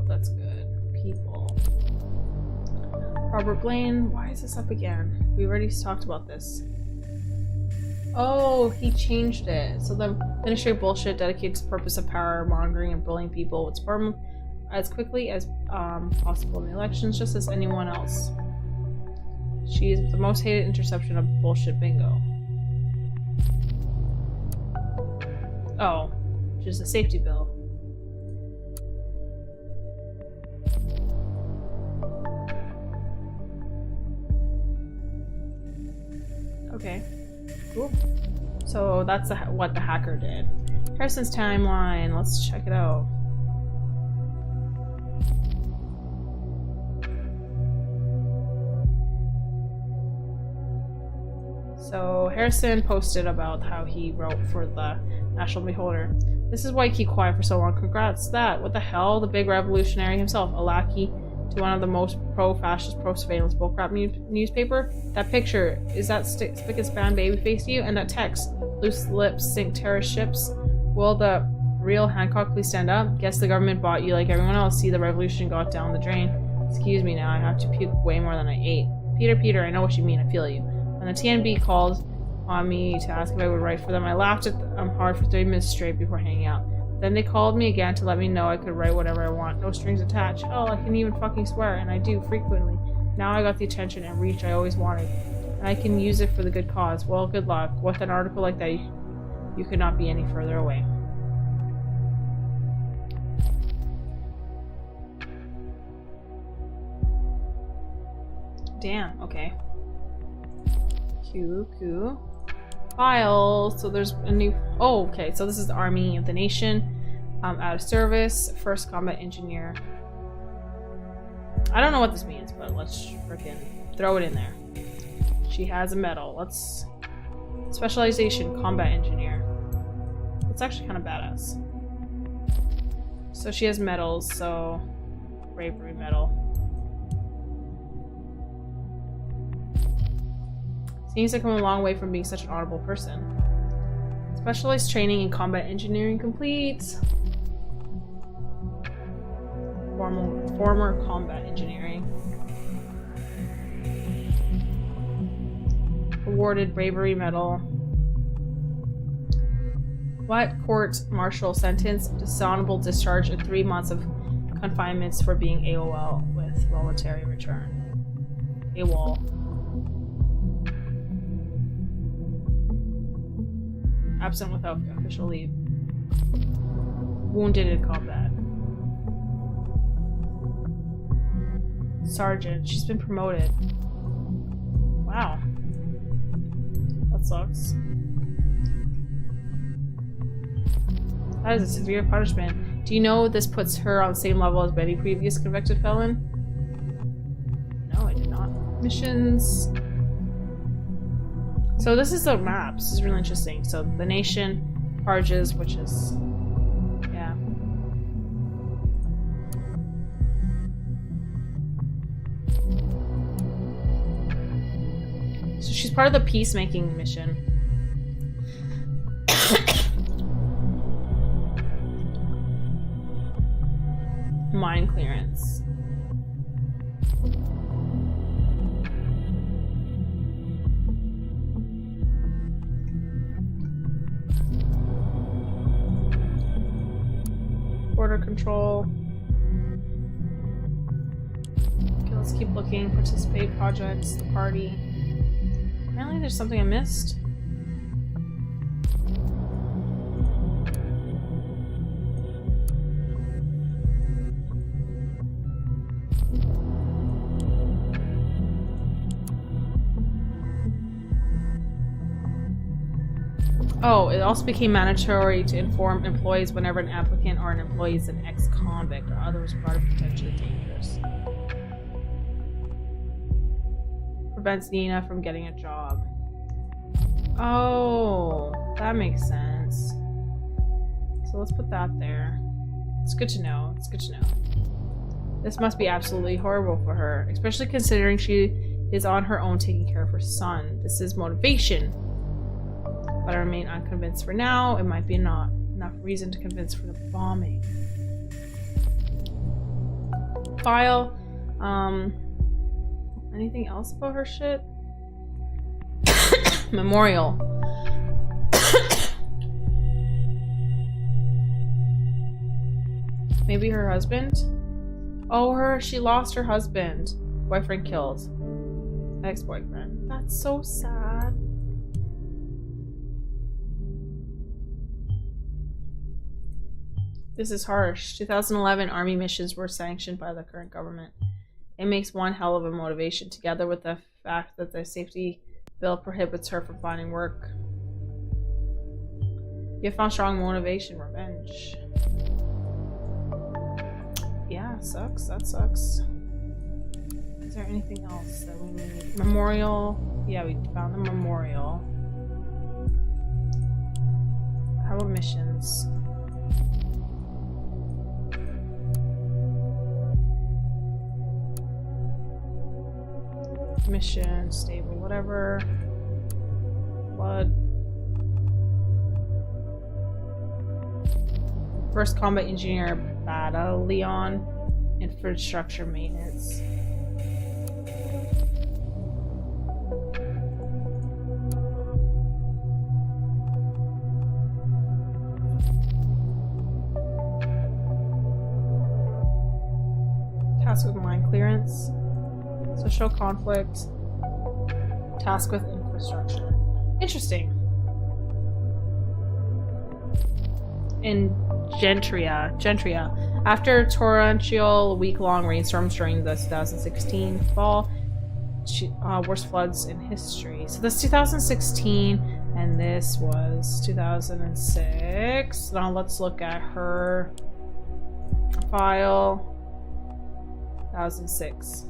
That's good. People. Robert Blaine. Why is this up again? We already talked about this. Oh, he changed it. So the administrative bullshit dedicated to the purpose of power mongering and bullying people would sperm as quickly as possible in the elections, just as anyone else. She is the most hated interception of bullshit bingo. Oh, just a safety bill. Okay. Cool. So that's what the hacker did. Harrison's timeline. Let's check it out. So Harrison posted about how he wrote for the National Beholder. This is why I keep quiet for so long. Congrats, that. What the hell? The big revolutionary himself. A lackey to one of the most pro-fascist, pro-surveillance bullcrap newspaper. That picture, is that spick and span baby face to you? And that text, loose lips sink terrorist ships. Will the real Hancock please stand up? Guess the government bought you like everyone else. See, the revolution got down the drain. Excuse me now, I have to puke way more than I ate. Peter, I know what you mean, I feel you. When the TNB called on me to ask if I would write for them, I laughed at them hard for 30 minutes straight before hanging out. Then they called me again to let me know I could write whatever I want, no strings attached. Oh, I can even fucking swear, and I do, frequently. Now I got the attention and reach I always wanted, and I can use it for the good cause. Well, good luck. With an article like that, you could not be any further away. Damn, okay. Cool. File. So there's a new... Oh, okay. So this is the Army of the Nation. Out of service. First combat engineer. I don't know what this means, but let's freaking throw it in there. She has a medal. Let's... Specialization. Combat engineer. It's actually kind of badass. So she has medals, so... Bravery medal. Seems to come a long way from being such an honorable person. Specialized training in combat engineering complete. Former combat engineering. Awarded bravery medal. What court-martial sentence? Dishonorable discharge of 3 months of confinements for being AWOL with voluntary return. AWOL. Absent without official leave. Wounded in combat. Sergeant. She's been promoted. Wow. That sucks. That is a severe punishment. Do you know this puts her on the same level as any previous convicted felon? No, I did not. Missions... So this is the map. This is really interesting. So the nation, Parges, which is... Yeah. So she's part of the peacemaking mission. Mine clearance. Border control. Okay, let's keep looking. Participate projects, the party. Apparently there's something I missed. Oh, it also became mandatory to inform employees whenever an applicant or an employee is an ex-convict or others regarded potentially dangerous. Prevents Nina from getting a job. Oh, that makes sense. So let's put that there. It's good to know. It's good to know. This must be absolutely horrible for her, especially considering she is on her own taking care of her son. This is motivation. But I remain unconvinced for now. It might be not enough reason to convince for the bombing. File. Anything else about her shit? Memorial. Maybe her husband? Oh, she lost her husband. Boyfriend killed. Ex-boyfriend. That's so sad. This is harsh. 2011 Army missions were sanctioned by the current government. It makes one hell of a motivation, together with the fact that the safety Bill prohibits her from finding work. You have found strong motivation, revenge. Yeah, sucks. That sucks. Is there anything else that we need? Memorial. Yeah, we found the memorial. How about missions? Mission, stable, whatever. Blood. First combat engineer battalion. Infrastructure maintenance. Task with mine clearance. Social conflict. Task with infrastructure. Interesting. In Gentria. After torrential week-long rainstorms during the 2016 fall, worst floods in history. So this 2016 and this was 2006. Now let's look at her file. 2006.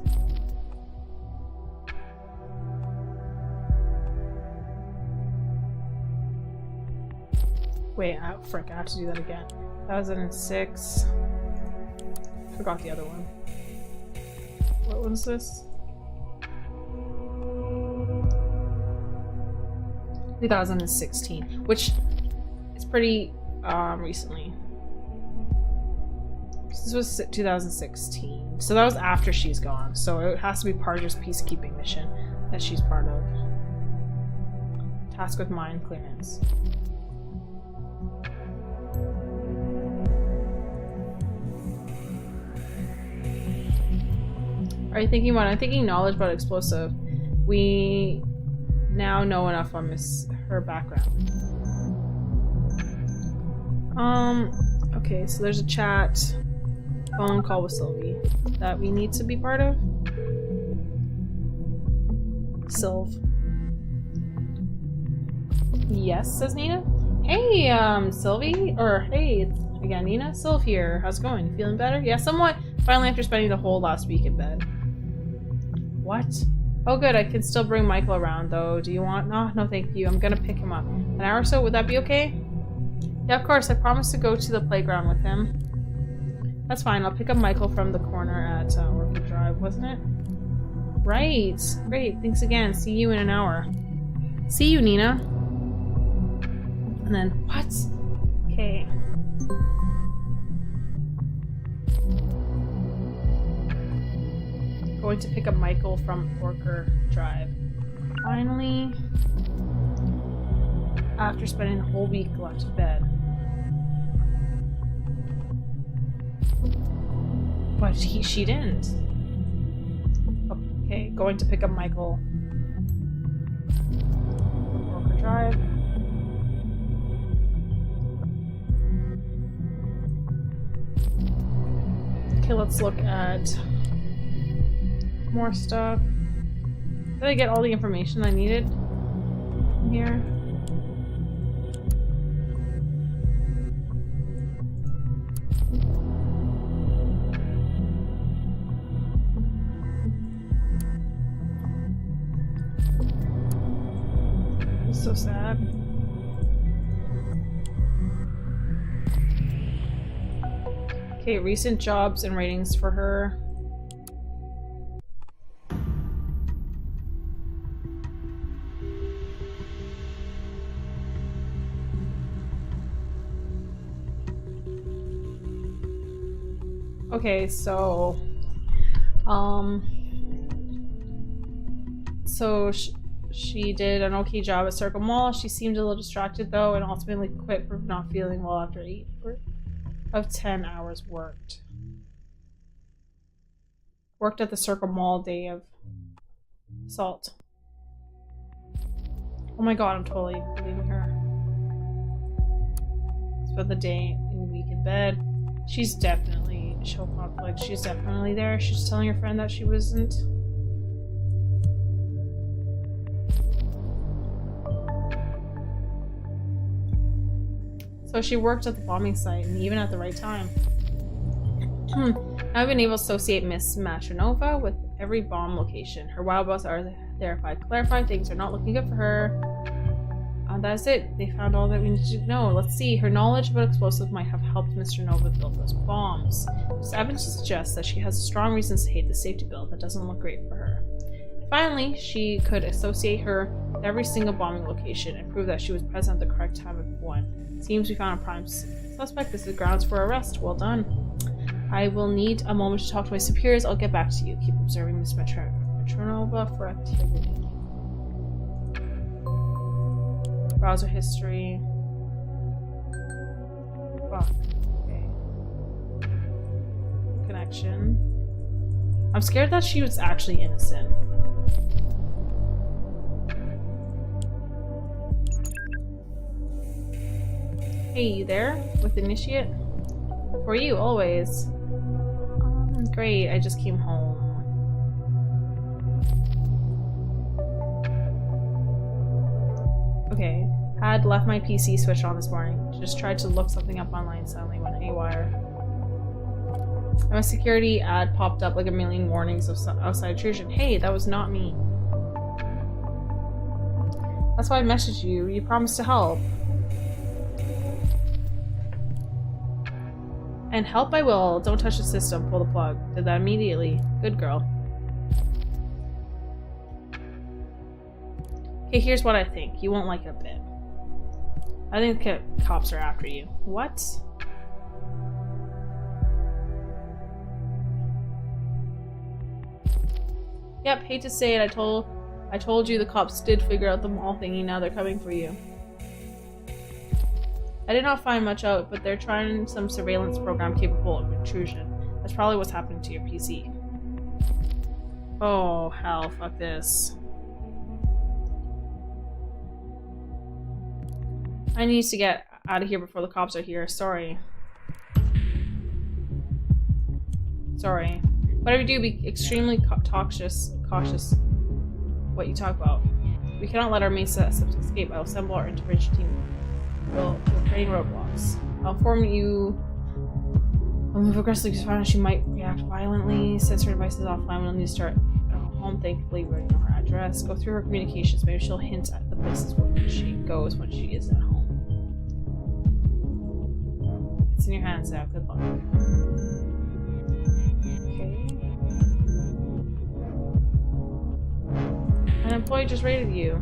Wait, frick, I have to do that again. 2006. Forgot the other one. What one's this? 2016, which is pretty recently. This was 2016, so that was after she's gone. So it has to be part of this peacekeeping mission that she's part of. Task with mine clearance. Are you thinking what? I'm thinking knowledge about explosive. We now know enough on her background. Okay, so there's a chat, phone call with Sylvie that we need to be part of. Sylv. Yes, says Nina. Hey, Sylvie, or hey, it's again Nina. Sylv here. How's it going? You feeling better? Yeah, somewhat. Finally, after spending the whole last week in bed. What? Oh good, I can still bring Michael around though. Do you want? No thank you. I'm gonna pick him up. An hour or so, would that be okay? Yeah, of course. I promised to go to the playground with him. That's fine. I'll pick up Michael from the corner at Orchid Drive, wasn't it? Right. Great. Thanks again. See you in an hour. See you, Nina. And then, what? Okay. Going to pick up Michael from Orchid Drive. Finally, after spending the whole week left in bed. But she didn't. Okay, going to pick up Michael. Orchid Drive. Okay, let's look at more stuff. Did I get all the information I needed from here? It's so sad. Okay, recent jobs and ratings for her. Okay, so she did an okay job at Circle Mall. She seemed a little distracted though, and ultimately quit for not feeling well after 8 of 10 hours worked. Worked at the Circle Mall day of assault. Oh my god, I'm totally believing her. Spent the day and week in bed. She's definitely show conflict. She's definitely there. She's telling her friend that she wasn't. So she worked at the bombing site, and even at the right time. I've been able to associate Miss Matronova with every bomb location. Her whereabouts are clarified. Things are not looking good for her. That's it. They found all that we need to know. Let's see. Her knowledge about explosives might have helped Mr. Nova build those bombs. There's evidence to suggest that she has strong reasons to hate the safety bill. That doesn't look great for her. Finally, she could associate her with every single bombing location and prove that she was present at the correct time of one. Seems we found a prime suspect. This is grounds for arrest. Well done. I will need a moment to talk to my superiors. I'll get back to you. Keep observing Miss Matronova for activity. Browser history. Fuck. Okay. Connection. I'm scared that she was actually innocent. Hey, you there? With Initiate? For you, always. Great, I just came home. Okay. Had left my PC switched on this morning. Just tried to look something up online, suddenly went haywire. My security ad popped up like a million warnings of outside intrusion. Hey, that was not me. That's why I messaged you. You promised to help. And help I will. Don't touch the system. Pull the plug. Did that immediately. Good girl. Okay, here's what I think. You won't like it a bit. I think the cops are after you. What? Yep, hate to say it. I told you the cops did figure out the mall thingy. Now they're coming for you. I did not find much out, but they're trying some surveillance program capable of intrusion. That's probably what's happening to your PC. Oh, hell, fuck this. I need to get out of here before the cops are here. Sorry. Sorry. Whatever you do, be extremely cautious what you talk about. We cannot let our main suspects escape. I will assemble our intervention team. We'll create roadblocks. I'll inform you. I'll move aggressively to find out she might react violently. Since her device is offline, we'll need to start at home. Thankfully, we already know her address. Go through her communications. Maybe she'll hint at the places where she goes when she is at home. It's in your hands now. Good luck. Okay. An employee just raided you.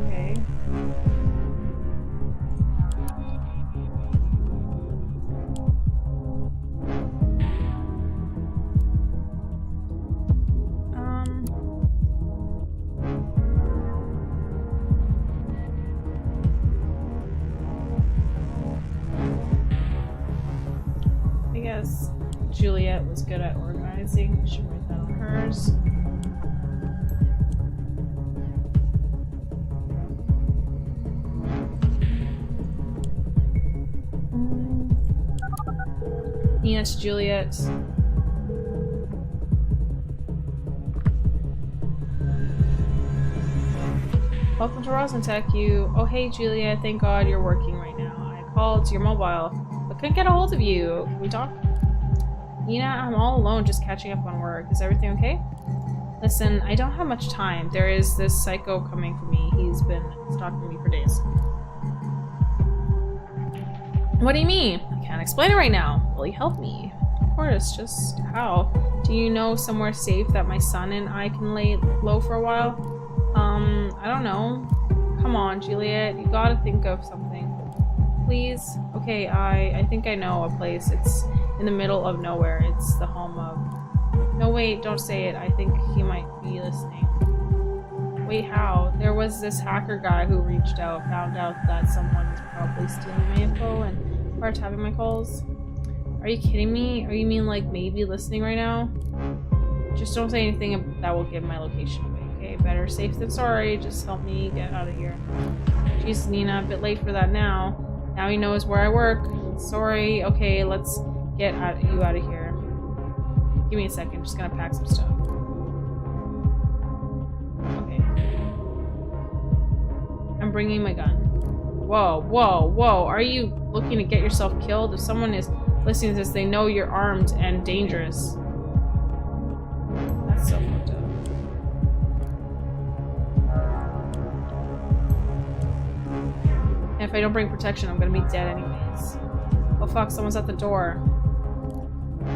Okay. I guess Juliet was good at organizing. We should write that on hers. Nina to Juliet. Welcome to Rosentech, you. Oh, hey, Juliet. Thank God you're working right now. I called your mobile, but couldn't get a hold of you. Can we talk? Nina, I'm all alone, just catching up on work. Is everything okay? Listen, I don't have much time. There is this psycho coming for me. He's been stalking me for days. What do you mean? I can't explain it right now. Will you help me? Of course, just how? Do you know somewhere safe that my son and I can lay low for a while? I don't know. Come on, Juliet. You gotta think of something. Please? Okay, I think I know a place. It's in the middle of nowhere. It's the home of... No, wait, don't say it. I think he might be listening. Wait, how? There was this hacker guy who reached out, found out that someone was probably stealing my info and started tapping my calls. Are you kidding me? Or you mean like maybe listening right now? Just don't say anything that will give my location away, okay? Better safe than sorry. Just help me get out of here. Jeez, Nina, a bit late for that now. Now he knows where I work. Sorry. Okay, let's get you out of here. Give me a second. Just gonna pack some stuff. Okay. I'm I'm bringing my gun. Whoa, whoa, whoa. Are you looking to get yourself killed? If someone is listening to this, they know you're armed and dangerous. That's so fucked up. And if I don't bring protection, I'm gonna be dead anyways. Oh fuck, someone's at the door.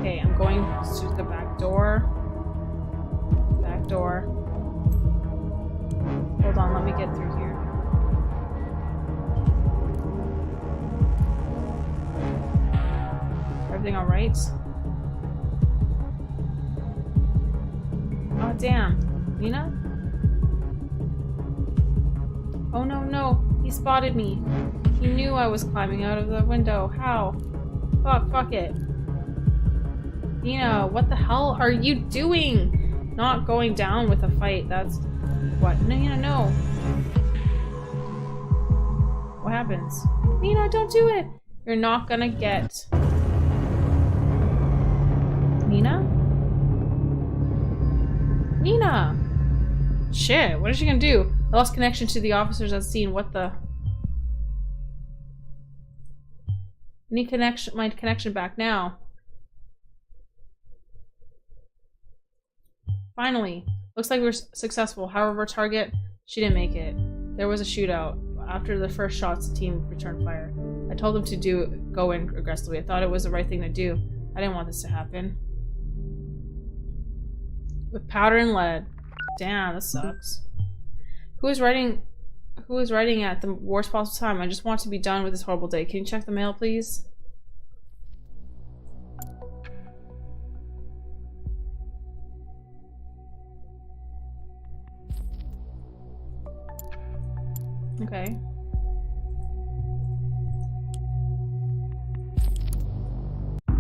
Okay, I'm going to the back door. Back door. Hold on, let me get through here. Everything alright? Oh damn. Nina? Oh no, no. He spotted me. He knew I was climbing out of the window. How? Fuck it. Nina, what the hell are you doing? Not going down with a fight. That's... What? No, Nina, no. What happens? Nina, don't do it! You're not gonna get... Nina? Nina! Shit, what is she gonna do? I lost connection to the officers at scene. What the... Need my connection back now. Finally. Looks like we were successful. However, target, she didn't make it. There was a shootout. After the first shots, the team returned fire. I told them to go in aggressively. I thought it was the right thing to do. I didn't want this to happen. With powder and lead. Damn, this sucks. Who is writing at the worst possible time? I just want to be done with this horrible day. Can you check the mail, please? Okay.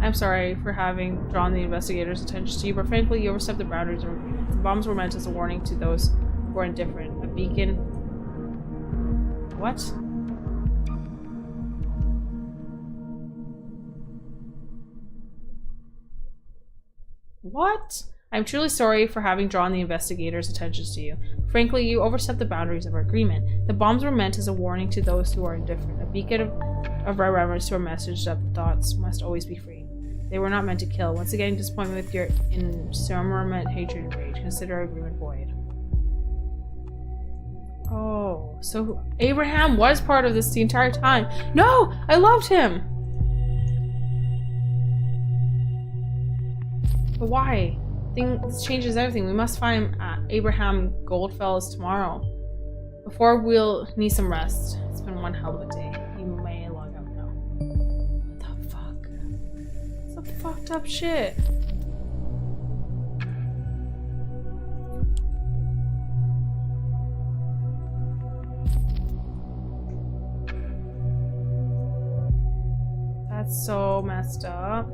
I'm sorry for having drawn the investigators' attention to you, but frankly, you overstepped the boundaries. The bombs were meant as a warning to those who are indifferent. A beacon. What? What? I'm truly sorry for having drawn the investigators' attentions to you. Frankly, you overstepped the boundaries of our agreement. The bombs were meant as a warning to those who are indifferent, a beacon of remembrance to our message that the thoughts must always be free. They were not meant to kill. Once again, disappointment with your insurmountable hatred and rage. Consider our agreement void. Oh, so Abraham was part of this the entire time. No! I loved him! But why? This changes everything. We must find Abraham Goldfellas tomorrow. Before we'll need some rest. It's been one hell of a day. You may log out now. What the fuck? Some fucked up shit. That's so messed up.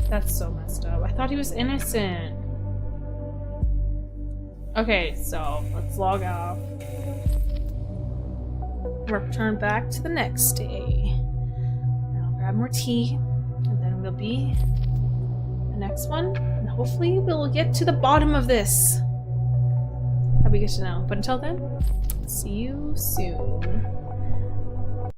That's so messed up. I thought he was innocent. Okay, so let's log off. Return back to the next day. And I'll grab more tea, and then we'll be the next one. And hopefully we'll get to the bottom of this. That'd be good to know. But until then, see you soon.